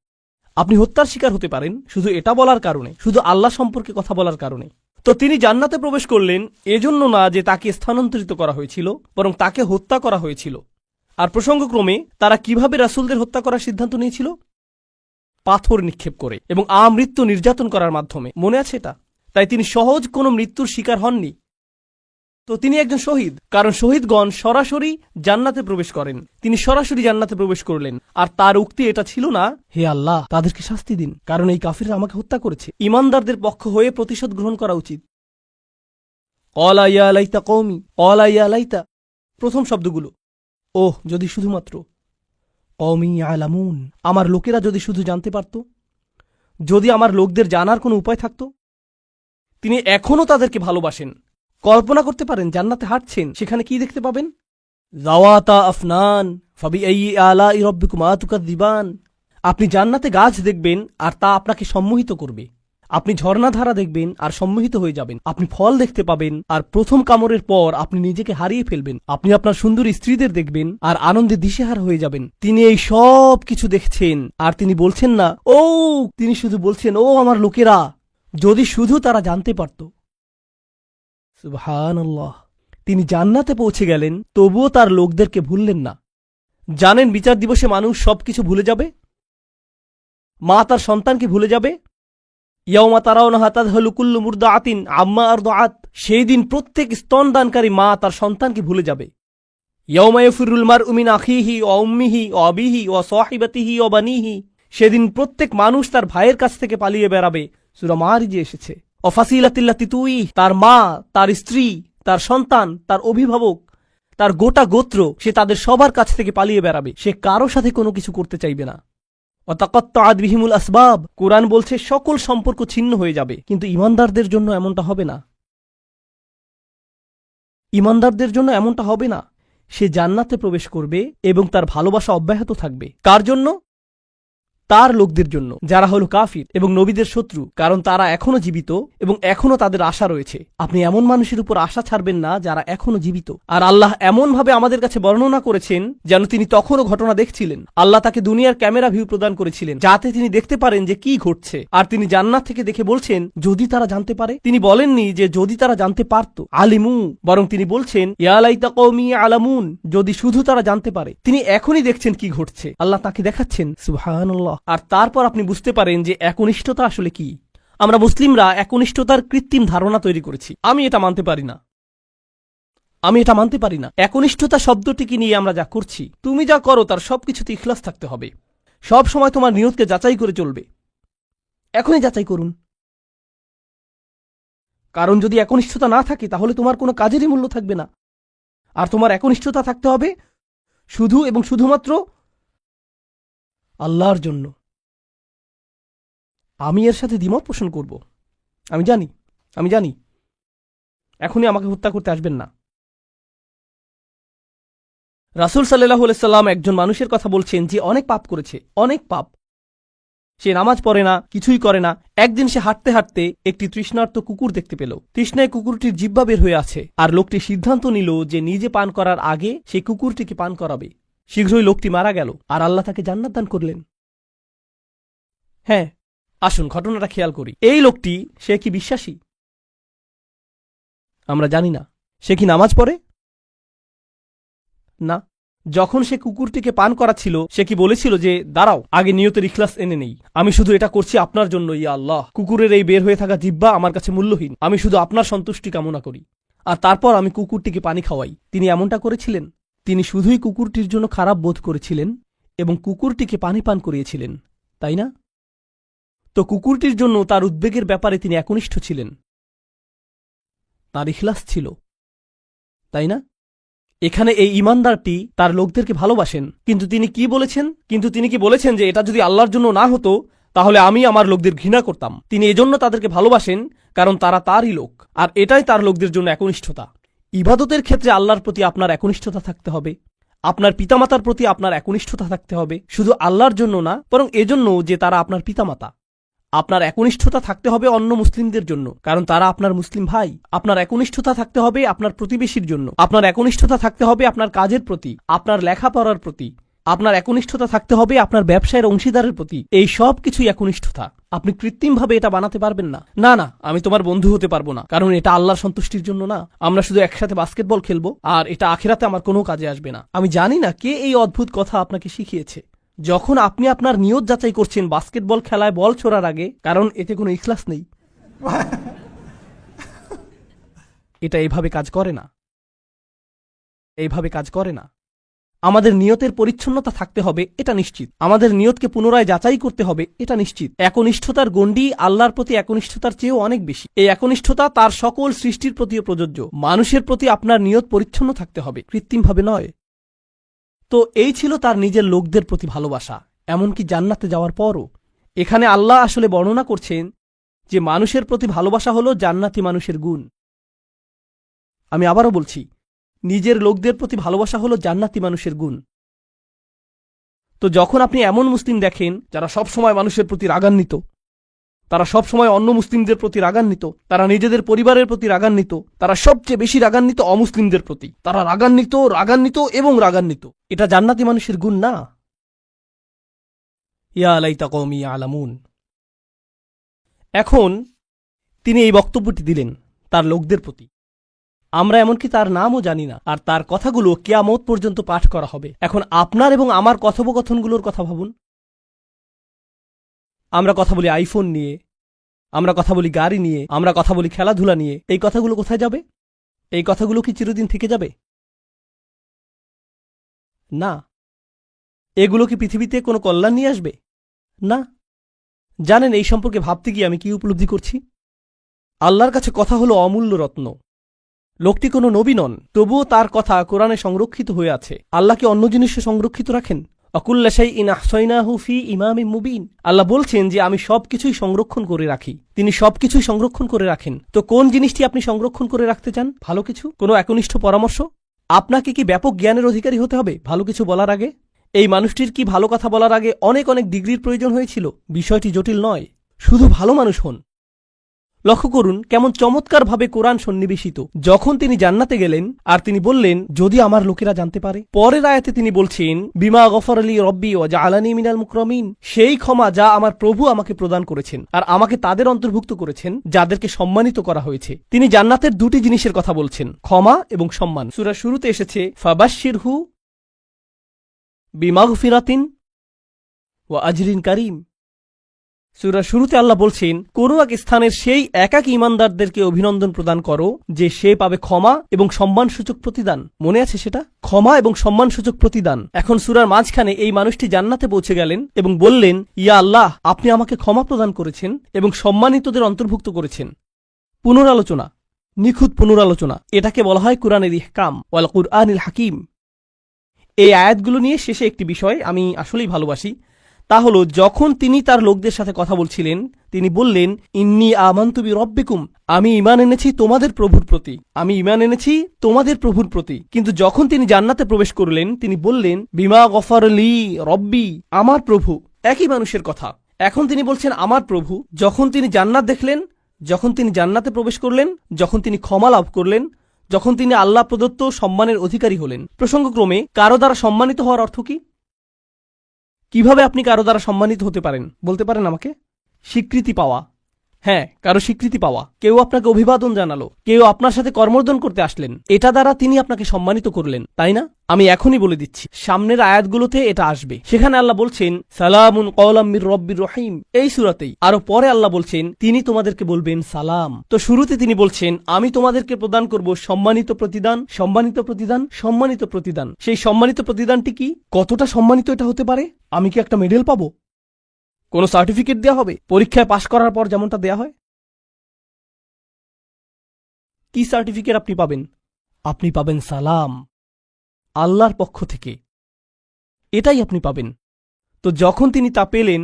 আপনি হত্যার শিকার হতে পারেন শুধু এটা বলার কারণে, শুধু আল্লাহ সম্পর্কে কথা বলার কারণে। তো তিনি জান্নাতে প্রবেশ করলেন এজন্য না যে তাকে স্থানান্তরিত করা হয়েছিল, বরং তাকে হত্যা করা হয়েছিল। আর প্রসঙ্গক্রমে তারা কিভাবে রাসূলদের হত্যা করার সিদ্ধান্ত নিয়েছিল? পাথর নিক্ষেপ করে এবং আমৃত্যু নির্যাতন করার মাধ্যমে। মনে আছে এটা? তাই তিনি সহজ কোনো মৃত্যুর শিকার হননি। তো তিনি একজন শহীদ, কারণ শহীদগণ সরাসরি জান্নাতে প্রবেশ করেন। তিনি সরাসরি জান্নাতে প্রবেশ করলেন। আর তার উক্তি এটা ছিল না হে আল্লাহ তাদেরকে শাস্তি দিন, কারণ এই কাফিররা আমাকে হত্যা করেছে। ঈমানদারদের পক্ষ হয়ে প্রতিশোধ গ্রহণ করা উচিত। ক্বালা ইয়া লাইতা কওমি, ক্বালা ইয়া লাইতা, প্রথম শব্দগুলো ওহ যদি শুধুমাত্র, কওমি ইয়ালামুন, আমার লোকেরা যদি শুধু জানতে পারত, যদি আমার লোকদের জানার কোনো উপায় থাকত। তিনি এখনও তাদেরকে ভালোবাসেন। কল্পনা করতে পারেন জান্নাতে হাঁটছেন, সেখানে কি দেখতে পাবেন? যাওয়াতা আফনান ফাবিআইয়ি আলাই রাব্বিকুমা তুকাযযিবান। আপনি জান্নাতে গাছ দেখবেন আর তা আপনাকে সম্মোহিত করবে। আপনি ঝর্ণাধারা দেখবেন আর সম্মোহিত হয়ে যাবেন, আপনি ফল দেখতে পাবেন আর প্রথম কামড়ের পর আপনি নিজেকে হারিয়ে ফেলবেন, আপনি আপনার সুন্দর স্ত্রীদের দেখবেন আর আনন্দে দিশেহারা হয়ে যাবেন। তিনি এই সব কিছু দেখছেন আর তিনি বলছেন না ও, তিনি শুধু বলছেন ও আমার লোকেরা, যদি শুধু তারা জানতে পারত। সুবহানাল্লাহ। তিনি জান্নাতে পৌঁছে গেলেন, তবুও তার লোকদেরকে ভুললেন না। জানেন বিচার দিবসে মানুষ সবকিছু ভুলে যাবে, মা তার সন্তানকে ভুলে যাবে। ইয়াউমা তারাউনাহা তাযহালু কুল্লু মুরদাআতিন আম্মা আরদাআত, সেই দিন প্রত্যেক স্তনদানকারী মা তার সন্তানকে ভুলে যাবে। ইয়াউমা ইয়াফিরুল মারউ মিন আখিহি ওয়া উম্মিহি ওয়া আবিহি ওয়া সাহিবাতিহি ওয়া বানিহি, সেদিন প্রত্যেক মানুষ তার ভাইয়ের কাছ থেকে পালিয়ে বেড়াবে। সূরা মারিজে এসেছে। ওয়া ফাসিলাতিল্লাতি তুই, তার মা, তার স্ত্রী, তার সন্তান, তার অভিভাবক, তার গোটা গোত্র, সে তাদের সবার কাছ থেকে পালিয়ে বেড়াবে, সে কারো সাথে কোনো কিছু করতে চাইবে না। ওয়াতাকাত্তাআত বিহিমুল আসবাব, কোরআন বলছে সকল সম্পর্ক ছিন্ন হয়ে যাবে। কিন্তু ঈমানদারদের জন্য এমনটা হবে না। ঈমানদারদের জন্য এমনটা হবে না। সে জান্নাতে প্রবেশ করবে এবং তার ভালোবাসা অব্যাহত থাকবে। কার জন্য? তার লোকদের জন্য, যারা হলো কাফির এবং নবীদের শত্রু, কারণ তারা এখনো জীবিত এবং এখনো তাদের আশা রয়েছে। আপনি এমন মানুষের উপর আশা ছাড়বেন না যারা এখনো জীবিত। আর আল্লাহ এমনভাবে আমাদের কাছে বর্ণনা করেছেন যেন তিনি তখনও ঘটনা দেখছিলেন। আল্লাহ তাকে দুনিয়ার ক্যামেরা ভিউ প্রদান করেছিলেন যাতে তিনি দেখতে পারেন যে কি ঘটছে। আর তিনি জান্নাত থেকে দেখে বলছেন যদি তারা জানতে পারে। তিনি বলেননি যে যদি তারা জানতে পারত, আলিমু, বরং তিনি বলছেন ইয়া লাইতা কওমি আলামুন, যদি শুধু তারা জানতে পারে। তিনি এখনই দেখছেন কি ঘটছে, আল্লাহ তাকে দেখাচ্ছেন। সুবহানাল্লাহ। আর তারপর আপনি বুঝতে পারেন যে একনিষ্ঠতা আসলে কি। আমরা মুসলিমরা একনিষ্ঠতার কৃত্রিম ধারণা তৈরি করেছি। আমি এটা মানতে পারি না। একনিষ্ঠতা শব্দটিকে নিয়ে আমরা যা করছি, তুমি যা করো তার সবকিছুতে ইখলাস থাকতে হবে। সব সময় তোমার নিয়তকে যাচাই করে চলবে। এখনই যাচাই করুন, কারণ যদি একনিষ্ঠতা না থাকে তাহলে তোমার কোনো কাজেরই মূল্য থাকবে না। আর তোমার একনিষ্ঠতা থাকতে হবে শুধু এবং শুধুমাত্র আল্লাহর জন্য। আমি এর সাথে দ্বিমত পোষণ করব, আমি জানি। এখনই আমাকে হত্যা করতে আসবেন না। রাসূল সাল্লাল্লাহু আলাইহি সাল্লাম একজন মানুষের কথা বলছেন যে অনেক পাপ করেছে, অনেক পাপ। সে নামাজ পড়ে না, কিছুই করে না। একদিন সে হাঁটতে হাঁটতে একটি তৃষ্ণার্ত কুকুর দেখতে পেল। তৃষ্ণায় কুকুরটির জিহ্বা বের হয়ে আছে। আর লোকটি সিদ্ধান্ত নিল যে নিজে পান করার আগে সেই কুকুরটিকে পান করাবে। শীঘ্রই লোকটি মারা গেল আর আল্লাহ তাকে জান্নাত দান করলেন। হ্যাঁ, আসুন ঘটনাটা খেয়াল করি। এই লোকটি, সে কি বিশ্বাসী? আমরা জানি না। সে কি নামাজ পড়ে? না। যখন সে কুকুরটিকে পান করাচ্ছিল, সে কি বলেছিল যে দাঁড়াও, আগে নিয়তের ইখলাস এনে নেই, আমি শুধু এটা করছি আপনার জন্য, ইয়া আল্লাহ, কুকুরের এই বের হয়ে থাকা জিহ্বা আমার কাছে মূল্যহীন, আমি শুধু আপনার সন্তুষ্টি কামনা করি, আর তারপর আমি কুকুরটিকে পানি খাওয়াই। তিনি এমনটা করেছিলেন? তিনি শুধুই কুকুরটির জন্য খারাপ বোধ করেছিলেন এবং কুকুরটিকে পানি পান করিয়েছিলেন, তাই না? তো কুকুরটির জন্য তার উদ্বেগের ব্যাপারে তিনি একনিষ্ঠ ছিলেন, তার ইখলাস ছিল, তাই না? এখানে এই ঈমানদারটি তার লোকদেরকে ভালোবাসেন, কিন্তু তিনি কি বলেছেন যে এটা যদি আল্লাহর জন্য না হতো তাহলে আমি আমার লোকদের ঘৃণা করতাম। তিনি এজন্য তাদেরকে ভালোবাসেন কারণ তারা তারই লোক, আর এটাই তার লোকদের জন্য একনিষ্ঠতা। ইবাদতের ক্ষেত্রে আল্লাহর প্রতি আপনার একনিষ্ঠতা থাকতে হবে, আপনার পিতামাতার প্রতি আপনার একনিষ্ঠতা থাকতে হবে, শুধু আল্লাহর জন্য না, বরং এজন্য যে তারা আপনার পিতামাতা। আপনার একনিষ্ঠতা থাকতে হবে অন্য মুসলিমদের জন্য, কারণ তারা আপনার মুসলিম ভাই। আপনার একনিষ্ঠতা থাকতে হবে আপনার প্রতিবেশীর জন্য। আপনার একনিষ্ঠতা থাকতে হবে আপনার কাজের প্রতি, আপনার লেখাপড়ার প্রতি। আপনার একনিষ্ঠতা থাকতে হবে আপনার ব্যবসায়ের অংশীদারের প্রতি। এই সব কিছুই একনিষ্ঠতা। আপনি কৃত্রিমভাবে এটা বানাতে পারবেন না। না, আমি তোমার বন্ধু হতে পারবো না, কারণ এটা আল্লাহর সন্তুষ্টির জন্য না। আমরা শুধু একসাথে বাস্কেটবল খেলবো আর এটা আখিরাতে আমার কোনো কাজে আসবে না। আমি জানি না কে এই অদ্ভুত কথা আপনাকে শিখিয়েছে। যখন আপনি আপনার নিয়ত যাচাই করছেন বাস্কেটবল খেলায় বল ছোড়ার আগে, কারণ এতে কোনো ইখলাস নেই, এটা এইভাবে কাজ করে না। আমাদের নিয়তের পরিচ্ছন্নতা থাকতে হবে, এটা নিশ্চিত। আমাদের নিয়তকে পুনরায় যাচাই করতে হবে, এটা নিশ্চিত। একনিষ্ঠতার গণ্ডি আল্লাহর প্রতি একনিষ্ঠতার চেয়েও অনেক বেশি। এই একনিষ্ঠতা তার সকল সৃষ্টির প্রতিও প্রযোজ্য। মানুষের প্রতি আপনার নিয়ত পরিচ্ছন্ন থাকতে হবে, কৃত্রিমভাবে নয়। তো এই ছিল তার নিজের লোকদের প্রতি ভালোবাসা, এমনকি জান্নাতে যাওয়ার পরও। এখানে আল্লাহ আসলে বর্ণনা করছেন যে মানুষের প্রতি ভালোবাসা হলো জান্নাতি মানুষের গুণ। আমি আবারও বলছি, নিজের লোকদের প্রতি ভালোবাসা হলো জান্নাতি মানুষের গুণ। তো যখন আপনি এমন মুসলিম দেখেন যারা সব সময় মানুষের প্রতি রাগান্বিত, তারা সবসময় অন্য মুসলিমদের প্রতি রাগান্বিত, তারা নিজেদের পরিবারের প্রতি রাগান্বিত, তারা সবচেয়ে বেশি রাগান্বিত অমুসলিমদের প্রতি। তারা রাগান্বিত, রাগান্বিত এবং রাগান্বিত। এটা জান্নাতি মানুষের গুণ না। ইয়া লাইতা কওমি ইয়ালামুন। এখন তিনি এই বক্তব্যটি দিলেন তার লোকদের প্রতি। আমরা এমনকি তার নামও জানি না, আর তার কথাগুলো কিয়ামত পর্যন্ত পাঠ করা হবে। এখন আপনার এবং আমার কথোপকথনগুলোর কথা ভাবুন। আমরা কথা বলি আইফোন নিয়ে, আমরা কথা বলি গাড়ি নিয়ে, আমরা কথা বলি খেলাধুলা নিয়ে। এই কথাগুলো কোথায় যাবে? এই কথাগুলো কি চিরদিন থেকে যাবে? না। এগুলো কি পৃথিবীতে কোনো কল্যাণ নিয়ে আসবে? না। জানেন এই সম্পর্কে ভাবতে গিয়ে আমি কি উপলব্ধি করছি? আল্লাহর কাছে কথা হলো অমূল্য রত্ন। লোকটি কোনো নবী নন, তবুও তার কথা কোরআনে সংরক্ষিত হয়ে আছে। আল্লাহ কি অন্য জিনিসে সংরক্ষিত রাখেন? অকুল্লা শাইইন আহসাইনাহু ফি ইমামিম মুবিন। আল্লাহ বলছেন যে আমি সবকিছুই সংরক্ষণ করে রাখি। তিনি সবকিছুই সংরক্ষণ করে রাখেন। তো কোন জিনিসটি আপনি সংরক্ষণ করে রাখতে চান? ভালো কিছু, কোনো একনিষ্ঠ পরামর্শ? আপনাকে কি ব্যাপক জ্ঞানের অধিকারী হতে হবে ভালো কিছু বলার আগে? এই মানুষটির কি ভালো কথা বলার আগে অনেক অনেক ডিগ্রির প্রয়োজন হয়েছিল? বিষয়টি জটিল নয়, শুধু ভালো মানুষ হন। লক্ষ্য করুন কেমন চমৎকারভাবে কোরআন সন্নিবেশিত। যখন তিনি জান্নাতে গেলেন আর তিনি বললেন যদি আমার লোকেরা জানতে পারে, পরের আয়াতে তিনি বলছেন বিমা গফরলি রব্বি ওয়া জাআলানি মিনাল মুকরামিন, সেই ক্ষমা যা আমার প্রভু আমাকে প্রদান করেছেন আর আমাকে তাদের অন্তর্ভুক্ত করেছেন যাদেরকে সম্মানিত করা হয়েছে। তিনি জান্নাতের দুটি জিনিসের কথা বলছেন, ক্ষমা এবং সম্মান। সূরার শুরুতে এসেছে ফাবাশশিরহু বিমাগফিরাতিন ওয়া আজরিন কারীম। সূরার শুরুতে আল্লাহ বলছেন কোন এক স্থানের সেই একাকী ঈমানদারদেরকে অভিনন্দন প্রদান করো যে সে পাবে ক্ষমা এবং সম্মানসূচক প্রতিদান। মনে আছে সেটা? ক্ষমা এবং সম্মানসূচক প্রতিদান। এখন সূরার মাঝখানে এই মানুষটি জান্নাতে পৌঁছে গেলেন এবং বললেন ইয়া আল্লাহ, আপনি আমাকে ক্ষমা প্রদান করেছেন এবং সম্মানিতদের অন্তর্ভুক্ত করেছেন। পুনরালোচনা, নিখুঁত পুনরালোচনা। এটাকে বলা হয় কুরআনের ইহকাম ওয়াল কুরআনিল হাকিম। এই আয়াতগুলো নিয়ে শেষে একটি বিষয় আমি আসলেই ভালোবাসি, তা হলো যখন তিনি তার লোকদের সাথে কথা বলছিলেন তিনি বললেন ইন্নী আমানতু বিরব্বিকুম, আমি ঈমান এনেছি তোমাদের প্রভুর প্রতি, আমি ঈমান এনেছি তোমাদের প্রভুর প্রতি। কিন্তু যখন তিনি জান্নাতে প্রবেশ করলেন তিনি বললেন বিমা গফরলি রব্বি, আমার প্রভু। একই মানুষের কথা। এখন তিনি বলছেন আমার প্রভু। যখন তিনি জান্নাত দেখলেন, যখন তিনি জান্নাতে প্রবেশ করলেন, যখন তিনি ক্ষমা লাভ করলেন, যখন তিনি আল্লাহ প্রদত্ত সম্মানের অধিকারী হলেন। প্রসঙ্গক্রমে কারো দ্বারা সম্মানিত হওয়ার অর্থ কি? কিভাবে আপনি কারো দ্বারা সম্মানিত হতে পারেন বলতে পারেন আমাকে? স্বীকৃতি পাওয়া। হ্যাঁ, কারো স্বীকৃতি পাওয়া। কেউ আপনাকে অভিবাদন জানালো, কেউ আপনার সাথে কর্মর্দন করতে আসলেন, এটা দ্বারা তিনি আপনাকে সম্মানিত করলেন, তাই না? আমি এখনই বলে দিচ্ছি, সামনের আয়াতগুলোতে এটা আসবে। সেখানে আল্লাহ বলছেন সালামুন কওলাম মির রব্বির রহিম, এই সূরাতেই। আরো পরে আল্লাহ বলছেন তিনি তোমাদেরকে বলবেন সালাম। তো শুরুতে তিনি বলছেন আমি তোমাদেরকে প্রদান করব সম্মানিত প্রতিদান, সম্মানিত প্রতিদান, সম্মানিত প্রতিদান। সেই সম্মানিত প্রতিদানটি কি? কতটা সম্মানিত এটা হতে পারে? আমি কি একটা মেডেল পাবো? কোনো সার্টিফিকেট দেওয়া হবে পরীক্ষায় পাশ করার পর যেমনটা দেয়া হয়? কি সার্টিফিকেট আপনি পাবেন? আপনি পাবেন সালাম, আল্লাহর পক্ষ থেকে। এটাই আপনি পাবেন। তো যখন তিনি তা পেলেন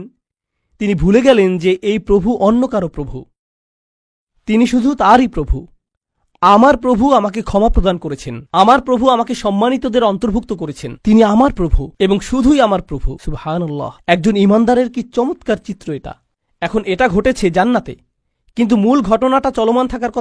তিনি ভুলে গেলেন যে এই প্রভু অন্য কারো প্রভু, তিনি শুধু তারই প্রভু। আমার প্রভু আমাকে ক্ষমা প্রদান করেছেন, আমার প্রভু আমাকে সম্মানিতদের অন্তর্ভুক্ত করেছেন, তিনি আমার প্রভু এবং শুধুই আমার প্রভু। সুবহানাল্লাহ। একজন ঈমানদারের কি চমৎকার চিত্র এটা। এখন এটা ঘটেছে জান্নাতে, কিন্তু মূল ঘটনাটা চলমান থাকার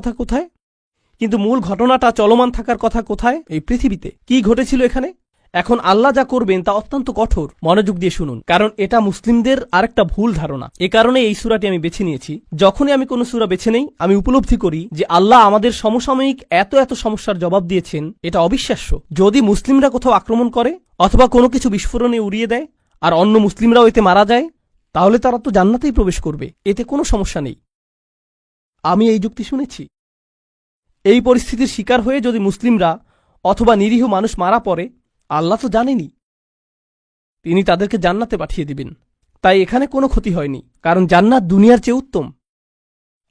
কথা কোথায়? এই পৃথিবীতে। কি ঘটেছিল এখানে? এখন আল্লাহ যা করবেন তা অত্যন্ত কঠোর। মনোযোগ দিয়ে শুনুন, কারণ এটা মুসলিমদের আরেকটা ভুল ধারণা। এ কারণে এই সূরাটি আমি বেছে নিয়েছি। যখনই আমি কোনো সূরা বেছে নেই আমি উপলব্ধি করি যে আল্লাহ আমাদের সমসাময়িক এত এত সমস্যার জবাব দিয়েছেন, এটা অবিশ্বাস্য। যদি মুসলিমরা কোথাও আক্রমণ করে অথবা কোনো কিছু বিস্ফোরণে উড়িয়ে দেয় আর অন্য মুসলিমরাও এতে মারা যায়, তাহলে তারা তো জান্নাতেই প্রবেশ করবে, এতে কোনো সমস্যা নেই। আমি এই যুক্তি শুনেছি। এই পরিস্থিতির শিকার হয়ে যদি মুসলিমরা অথবা নিরীহ মানুষ মারা পড়ে, আল্লাহ তো জানেনই তিনি তাদেরকে জান্নাতে পাঠিয়ে দিবেন। তাই এখানে কোনো ক্ষতি হয়নি, কারণ জান্নাত দুনিয়ার চেয়ে উত্তম।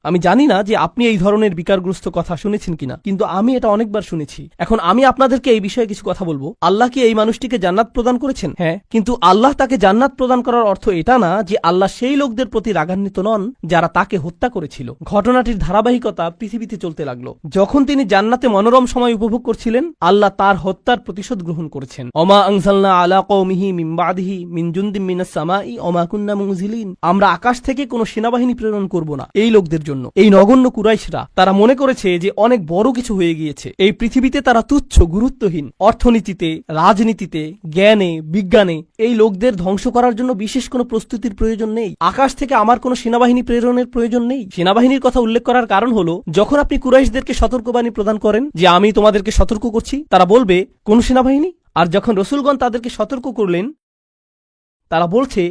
আমি জানি না যে আপনি এই ধরনের বিকারগ্রস্ত কথা শুনেছেন কিনা, কিন্তু আমি এটা অনেকবার শুনেছি। এখন আমি আপনাদেরকে এই বিষয়ে কিছু কথা বলবো। আল্লাহ কি এই মানুষটিকে জান্নাত প্রদান করেছেন? হ্যাঁ, কিন্তু আল্লাহ তাকে জান্নাত প্রদান করার অর্থ এটা না যে আল্লাহ সেই লোকদের প্রতি রাগান্বিত নন যারা তাকে হত্যা করেছিল। ঘটনাটির ধারাবাহিকতা পৃথিবীতে চলতে লাগলো। যখন তিনি জান্নাতে মনোরম সময় উপভোগ করছিলেন, আল্লাহ তার হত্যার প্রতিশোধ গ্রহণ করেছেন। অমা আনজালনা আলা কওমিহি মিন বাদিহি মিন জুনদিম মিনাস সামাই অমা কুন্না মুনজিলিন। আমরা আকাশ থেকে কোনো সেনাবাহিনী প্রেরণ করব না এই লোকদের জন্য। এই নগণ্য কুরাইশরা তারা মনে করেছে যে অনেক বড় কিছু হয়ে গিয়েছে। এই পৃথিবীতে তারা তুচ্ছ, গুরুত্বহীন। অর্থনীতিতে, রাজনীতিতে, জ্ঞানে, বিজ্ঞানে এই লোকদের ধ্বংস করার জন্য বিশেষ কোনো প্রস্তুতির প্রয়োজন নেই। আকাশ থেকে আমার কোনো সেনাবাহিনী প্রেরণের প্রয়োজন নেই। সেনাবাহিনীর কথা উল্লেখ করার কারণ হলো, যখন আপনি কুরাইশদেরকে সতর্কবাণী প্রদান করেন যে আমি তোমাদেরকে সতর্ক করছি, তারা বলবে কোন সেনাবাহিনী? আর যখন রসুলগণ তাদেরকে সতর্ক করলেন, তারা বলছে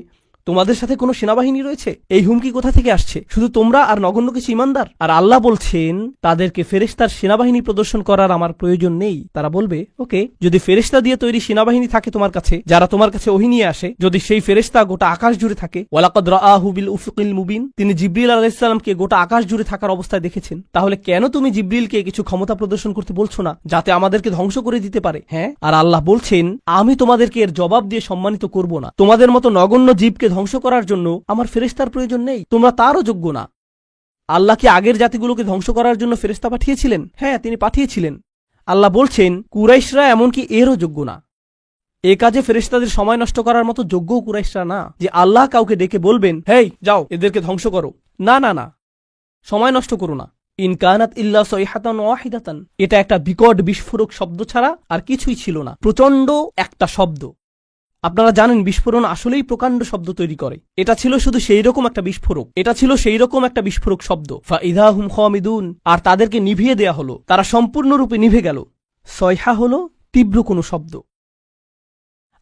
তোমাদের সাথে কোনো সেনাবাহিনী রয়েছে। এই হুমকি কোথা থেকে আসছে? শুধু তোমরা আর নগণ্য কিছু ইমানদার? আর আল্লাহ বলছেন তাদেরকে ফেরেশতার সেনাবাহিনী প্রদর্শন করার আমার প্রয়োজন নেই। তারা বলবে ওকে, যদি ফেরেশতা দিয়ে তৈরি সেনাবাহিনী থাকে তোমার কাছে, যারা তোমার কাছে ওহী নিয়ে আসে, যদি সেই ফেরেশতা গোটা আকাশ জুড়ে থাকে, ওয়ালাকাদ রাআহু বিল উফুকিল মুবিন, তিনি জিবরিল আলাইহিস সালামকে গোটা আকাশ জুড়ে থাকার অবস্থায় দেখেছেন, তাহলে কেন তুমি জিবরিলকে কিছু ক্ষমতা প্রদর্শন করতে বলছো না যাতে আমাদেরকে ধ্বংস করে দিতে পারে? হ্যাঁ, আর আল্লাহ বলছেন আমি তোমাদেরকে এর জবাব দিয়ে সম্মানিত করব না। তোমাদের মতো নগণ্য জীবকে ধ্বংস করার জন্য আমার ফেরেশতার প্রয়োজন নেই, তোমরা তারও যোগ্য না। আল্লাহ কি আগের জাতিগুলোকে ধ্বংস করার জন্য ফেরেশতা পাঠিয়েছিলেন? হ্যাঁ, তিনি পাঠিয়েছিলেন। আল্লাহ বলছেন কুরাইশরা এমনকি এরও যোগ্য না। এ কাজে ফেরেশতাদের সময় নষ্ট করার মতো যোগ্যও কুরাইশরা না যে আল্লাহ কাউকে ডেকে বলবেন হেই যাও এদেরকে ধ্বংস করো। না না না, সময় নষ্ট করো না। ইন কানাত ইল্লা সাইহাতান ওয়াহিদাতান, এটা একটা বিকট বিস্ফোরক শব্দ ছাড়া আর কিছুই ছিল না। প্রচন্ড একটা শব্দ। আপনারা জানেন বিস্ফোরণ আসলেই প্রকাণ্ড শব্দ তৈরি করে। এটা ছিল শুধু সেই রকম একটা বিস্ফোরক। এটা ছিল সেই রকম একটা বিস্ফোরক শব্দ। ফাইদা হুম খামিদুন, আর তাদেরকে নিভিয়ে দেয়া হলো, তারা সম্পূর্ণরূপে নিভে গেল। সয়হা হলো তীব্র কোনো শব্দ।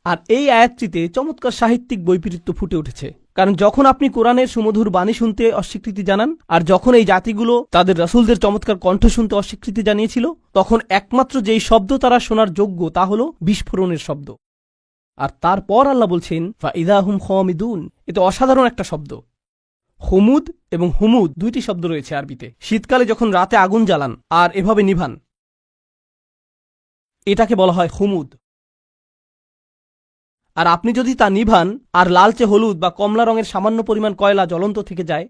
আর এই আয়াতটিতে চমৎকার সাহিত্যিক বৈপরীত্য ফুটে উঠেছে। কারণ যখন আপনি কোরআনের সুমধুর বাণী শুনতে অস্বীকৃতি জানান, আর যখন এই জাতিগুলো তাদের রাসূলদের চমৎকার কণ্ঠ শুনতে অস্বীকৃতি জানিয়েছিল, তখন একমাত্র যেই শব্দ তারা শোনার যোগ্য তা হলো বিস্ফোরণের শব্দ। আর তারপর আল্লাহ বলছেন ফাইদা হুম খামিদুন, এটা অসাধারণ একটা শব্দ। হুমুদ এবং হুমুদ দুইটি শব্দ রয়েছে আরবিতে। শীতকালে যখন রাতে আগুন জ্বালান আর এভাবে নিভান, এটাকে বলা হয় হুমুদ। আর আপনি যদি তা নিভান আর লালচে হলুদ বা কমলা রঙের সামান্য পরিমাণ কয়লা জ্বলন্ত থেকে যায়,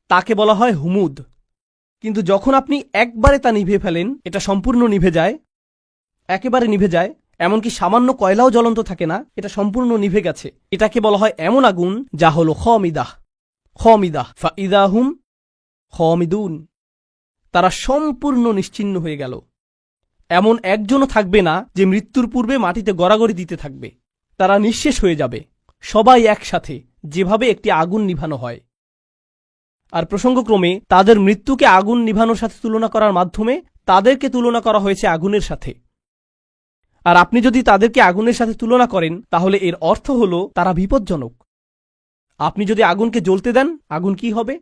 তাকে বলা হয় হুমুদ। কিন্তু যখন আপনি একবারে তা নিভিয়ে ফেলেন, এটা সম্পূর্ণ নিভে যায়, একেবারে নিভে যায়, এমনকি সামান্য কয়লাও জ্বলন্ত থাকে না, এটা সম্পূর্ণ নিভে গেছে, এটাকে বলা হয় এমন আগুন যা হল খামিদাহ। খামিদাহ ফাইদা হুম খামিদুন, তারা সম্পূর্ণ নিশ্চিহ্ন হয়ে গেল। এমন একজনও থাকবে না যে মৃত্যুর পূর্বে মাটিতে গড়াগড়ি দিতে থাকবে। তারা নিঃশেষ হয়ে যাবে, সবাই একসাথে, যেভাবে একটি আগুন নিভানো হয়। আর প্রসঙ্গক্রমে তাদের মৃত্যুকে আগুন নিভানোর সাথে তুলনা করার মাধ্যমে তাদেরকে তুলনা করা হয়েছে আগুনের সাথে। আর আপনি যদি তাদেরকে আগুনের সাথে তুলনা করেন, তাহলে এর অর্থ হল তারা বিপজ্জনক। আপনি যদি আগুনকে জ্বলতে দেন, আগুন কি হবে?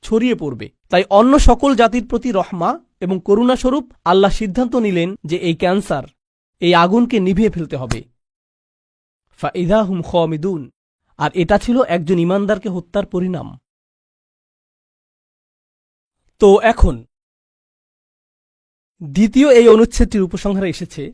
ছড়িয়ে পড়বে। তাই অন্য সকল জাতির প্রতি রহমা এবং করুণাস্বরূপ আল্লাহ সিদ্ধান্ত নিলেন যে এই ক্যান্সার, এই আগুনকে নিভিয়ে ফেলতে হবে। ফাইদা হুম খামিদুন, আর এটা ছিল একজন ইমানদারকে হত্যার পরিণাম। তো এখন দ্বিতীয় এই অনুচ্ছেদটির উপসংহারে এসেছে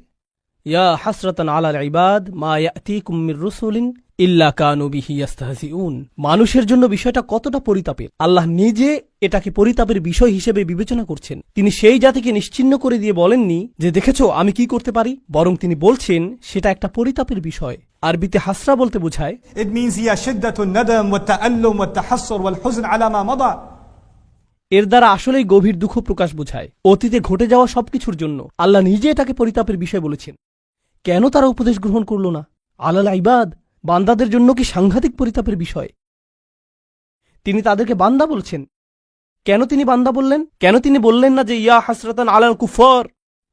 ইয়া হাসরাতান আলাল ইবাদ মা ইয়াতিকুম মির রাসূলিন ইল্লা কানু বিহি ইস্তাহজিউন। মানুষের জন্য বিষয়টা কতটা পরিতাপের। আল্লাহ নিজে এটাকে পরিতাপের বিষয় হিসেবে বিবেচনা করছেন। তিনি সেই জাতিকে নিশ্চিহ্ন করে দিয়ে বলেননি যে দেখেছো আমি কি করতে পারি, বরং তিনি বলছেন সেটা একটা পরিতাপের বিষয়। আরবিতে হাসরা বলতে বোঝায় It means هي شدة الندم والتألم والتحسر والحزن على ما مضى. এর দ্বারা আসলেই গভীর দুঃখ প্রকাশ বোঝায় অতীতে ঘটে যাওয়া সবকিছুর জন্য। আল্লাহ নিজে এটাকে পরিতাপের বিষয় বলেছেন। কেন তারা উপদেশ গ্রহণ করল না? আলাল ইবাদ, বান্দাদের জন্য কি সাংঘাতিক পরিতাপের বিষয়। তিনি তাদেরকে বান্দা বলছেন। কেন তিনি বান্দা বললেন? কেন তিনি বললেন না যে ইয়া হাসরাতান আলাল কুফার?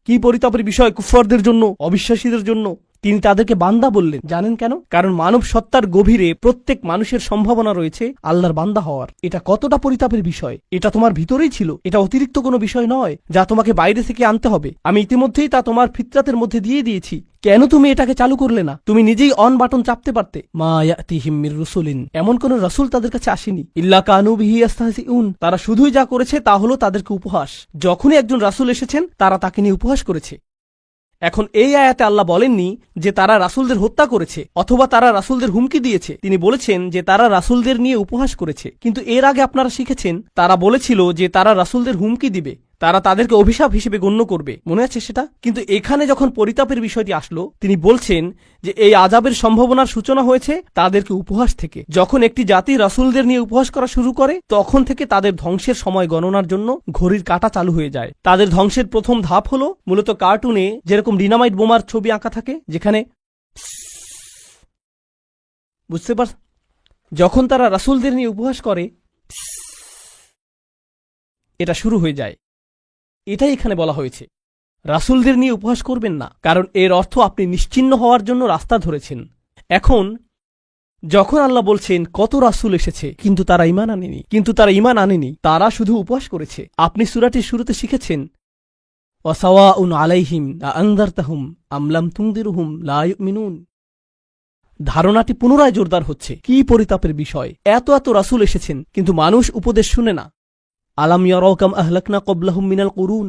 কি পরিতাপের বিষয় কুফফারদের জন্য, অবিশ্বাসীদের জন্য। তিনি তাদেরকে বান্দা বললেন। জানেন কেন? কারণ মানব সত্তার গভীরে প্রত্যেক মানুষের সম্ভাবনা রয়েছে আল্লাহর বান্দা হওয়ার। এটা কতটা পরিতাপের বিষয়! এটা তোমার ভিতরেই ছিল। এটা অতিরিক্ত কোনো বিষয় নয় যা তোমাকে বাইরে থেকে আনতে হবে। আমি ইতিমধ্যেই তা তোমার ফিতরাতের মধ্যে দিয়ে দিয়েছি। কেন তুমি এটাকে চালু করলে না? তুমি নিজেই অন বাটন চাপতে পারতে। মা ইয়াতিহিম মির রাসূলিন, এমন কোন রাসূল তাদের কাছে আসেনি। ইল্লা কানু বিহি ইস্তাহজিউন, তারা শুধুই যা করেছে তা হলো তাদেরকে উপহাস। যখনই একজন রাসূল এসেছেন তারা তাকে নিয়ে উপহাস করেছে। এখন এই আয়াতে আল্লাহ বলেননি যে তারা রাসূলদের হত্যা করেছে অথবা তারা রাসূলদের হুমকি দিয়েছে। তিনি বলেছেন যে তারা রাসূলদের নিয়ে উপহাস করেছে। কিন্তু এর আগে আপনারা শিখেছেন তারা বলেছিল যে তারা রাসূলদের হুমকি দিবে, তারা তাদেরকে অভিশাপ হিসেবে গণ্য করবে। মনে আছে সেটা? কিন্তু এখানে যখন পরিতাপের বিষয়টি আসলো, তিনি বলছেন যে এই আযাবের সম্ভাবনার সূচনা হয়েছে তাদেরকে উপহাস থেকে। যখন একটি জাতি রাসূলদের নিয়ে উপহাস করা শুরু করে তখন থেকে তাদের ধ্বংসের সময় গণনার জন্য ঘড়ির কাঁটা চালু হয়ে যায়। তাদের ধ্বংসের প্রথম ধাপ হলো মূলত কার্টুনে যেরকম ডিনামাইট বোমার ছবি আঁকা থাকে, যেখানে বুঝতে পার, যখন তারা রাসূলদের নিয়ে উপহাস করে এটা শুরু হয়ে যায়। এটাই এখানে বলা হয়েছে, রাসূলদের নিয়ে উপহাস করবেন না, কারণ এর অর্থ আপনি নিশ্চিহ্ন হওয়ার জন্য রাস্তা ধরেছেন। এখন যখন আল্লাহ বলছেন কত রাসূল এসেছে কিন্তু তারা ঈমান আনেনি, তারা শুধু উপহাস করেছে। আপনি সূরাটির শুরুতে শিখেছেন ওয়াসাওয়াউন আলাইহিম আনযারতাহুম আম লাম তুনদিরহুম লা ইউমিনুন। ধারণাটি পুনরায় জোরদার হচ্ছে। কি পরিতাপের বিষয়! এত এত রাসূল এসেছেন কিন্তু মানুষ উপদেশ শুনে না। আলাম ইয়ারাউ কাম আহলাকনা ক্বাবলাহুম মিনাল কুরুন,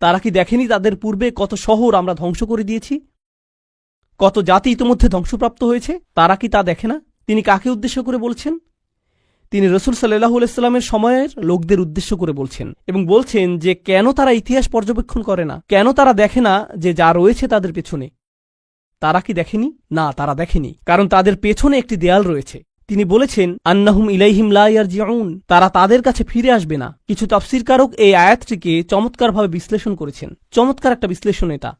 তারা কি দেখেনি তাদের পূর্বে কত শহর আমরা ধ্বংস করে দিয়েছি, কত জাতি ইতিমধ্যে ধ্বংসপ্রাপ্ত হয়েছে? তারা কি তা দেখে না? তিনি কাকে উদ্দেশ্য করে বলছেন? তিনি রাসূল সাল্লাল্লাহু আলাইহি ওয়াসাল্লামের সময়ের লোকদের উদ্দেশ্য করে বলছেন এবং বলছেন যে কেন তারা ইতিহাস পর্যবেক্ষণ করে না, কেন তারা দেখে না যে যা রয়েছে তাদের পেছনে। তারা কি দেখেনি? না, তারা দেখেনি, কারণ তাদের পেছনে একটি দেয়াল রয়েছে। তিনি বলেছেন আন্নাহুম ইলাইহিম লা ইয়ারজিউন, তারা তাদের কাছে ফিরে আসবে না। কিছু তাফসীরকারক এই আয়াতটিকে চমৎকারভাবে বিশ্লেষণ করেছেন। চমৎকার একটা বিশ্লেষণ এটা।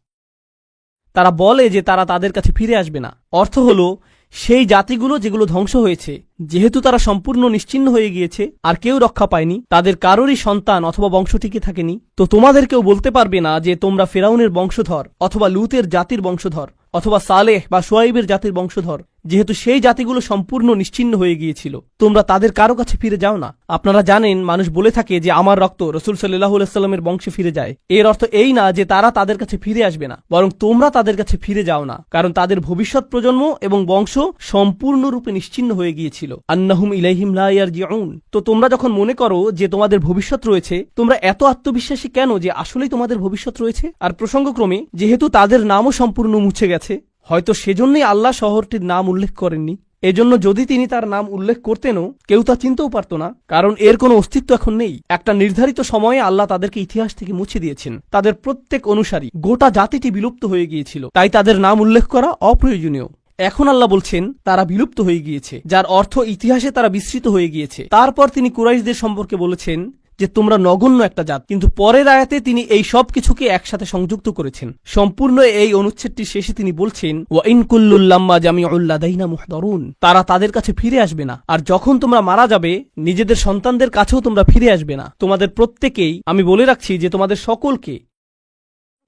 তারা বলে যে তারা তাদের কাছে ফিরে আসবে না, অর্থ হলো সেই জাতিগুলো যেগুলো ধ্বংস হয়েছে, যেহেতু তারা সম্পূর্ণ নিশ্চিহ্ন হয়ে গিয়েছে আর কেউ রক্ষা পায়নি, তাদের কারোরই সন্তান অথবা বংশ টিকে থাকেনি, তো তোমাদেরকেও বলতে পারবে না যে তোমরা ফেরাউনের বংশধর অথবা লুতের জাতির বংশধর অথবা সালেহ বা শুআইবের জাতির বংশধর, যেহেতু সেই জাতিগুলো সম্পূর্ণ নিশ্চিহ্ন হয়ে গিয়েছিল। তোমরা তাদের কারো কাছে ফিরে যাও না। আপনারা জানেন মানুষ বলে থাকে যে আমার রক্ত রাসূল সাল্লাল্লাহু আলাইহি ওয়াসাল্লামের বংশে ফিরে যায়। এর অর্থ এই না যে তারা তাদের কাছে ফিরে আসবে না, বরং তোমরা তাদের কাছে ফিরে যাও না, কারণ তাদের ভবিষ্যৎ প্রজন্ম এবং বংশ সম্পূর্ণরূপে নিশ্চিহ্ন হয়ে গিয়েছিল। আন্নাহুম ইলাইহিম লা ইয়ারজিউন। তো তোমরা যখন মনে করো যে তোমাদের ভবিষ্যৎ রয়েছে, তোমরা এত আত্মবিশ্বাসী কেন যে আসলেই তোমাদের ভবিষ্যৎ রয়েছে? আর প্রসঙ্গক্রমে যেহেতু তাদের নামও সম্পূর্ণ মুছে গেছে, হয়তো সেজন্যই আল্লাহ শহরটির নাম উল্লেখ করেননি। এজন্য যদি তিনি তার নাম উল্লেখ করতেনও কেউ তা চিনতেও পারত না, কারণ এর কোনো অস্তিত্ব এখন নেই। একটা নির্ধারিত সময়ে আল্লাহ তাদেরকে ইতিহাস থেকে মুছে দিয়েছেন। তাদের প্রত্যেক অনুসারী, গোটা জাতিটি বিলুপ্ত হয়ে গিয়েছিল, তাই তাদের নাম উল্লেখ করা অপ্রয়োজনীয়। এখন আল্লাহ বলছেন তারা বিলুপ্ত হয়ে গিয়েছে, যার অর্থ ইতিহাসে তারা বিস্মৃত হয়ে গিয়েছে। তারপর তিনি কুরাইশদের সম্পর্কে বলেছেন যে তোমরা নগণ্য একটা জাত, কিন্তু পরের আয়াতে তিনি এই সব কিছুকে একসাথে সংযুক্ত করেছেন। সম্পূর্ণ এই অনুচ্ছেদটির শেষে তিনি বলছেন ওয়া ইন কুল্লুল লাম্মা জামিউল লাদাইনা মুহদারুন, তারা তাদের কাছে ফিরে আসবে না। আর যখন তোমরা মারা যাবে নিজেদের সন্তানদের কাছেও তোমরা ফিরে আসবে না। তোমাদের প্রত্যেকেই, আমি বলে রাখছি যে তোমাদের সকলকে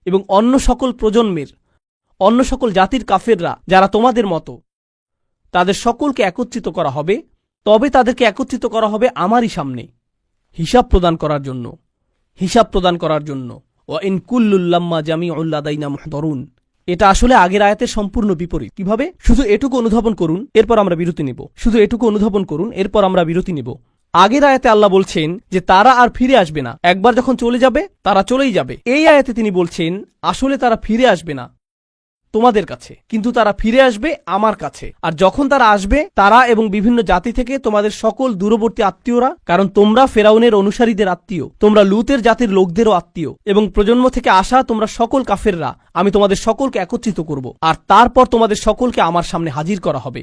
এবং অন্য সকল প্রজন্মের, অন্য সকল জাতির কাফেররা যারা তোমাদের মতো, তাদের সকলকে একত্রিত করা হবে। তবে তাদেরকে একত্রিত করা হবে আমারই সামনে হিসাব প্রদান করার জন্য। ওয়া ইন কুল্লুল লাম্মা জামিউল লাদাইনা মুহদারুন, এটা আসলে আগের আয়াতের সম্পূর্ণ বিপরীত। কিভাবে? শুধু এটুকু অনুধাবন করুন, এরপর আমরা বিরতি নিব। আগের আয়াতে আল্লাহ বলছেন যে তারা আর ফিরে আসবে না, একবার যখন চলে যাবে তারা চলেই যাবে। এই আয়াতে তিনি বলছেন আসলে তারা ফিরে আসবে না তোমাদের কাছে, কিন্তু তারা ফিরে আসবে আমার কাছে। আর যখন তারা আসবে, তারা এবং বিভিন্ন জাতি থেকে তোমাদের সকল দূরবর্তী আত্মীয়রা, কারণ তোমরা ফেরাউনের অনুসারীদের আত্মীয়, তোমরা লুতের জাতির লোকদেরও আত্মীয়, এবং প্রজন্ম থেকে আসা তোমরা সকল কাফেররা, আমি তোমাদের সকলকে একত্রিত করব আর তারপর তোমাদের সকলকে আমার সামনে হাজির করা হবে।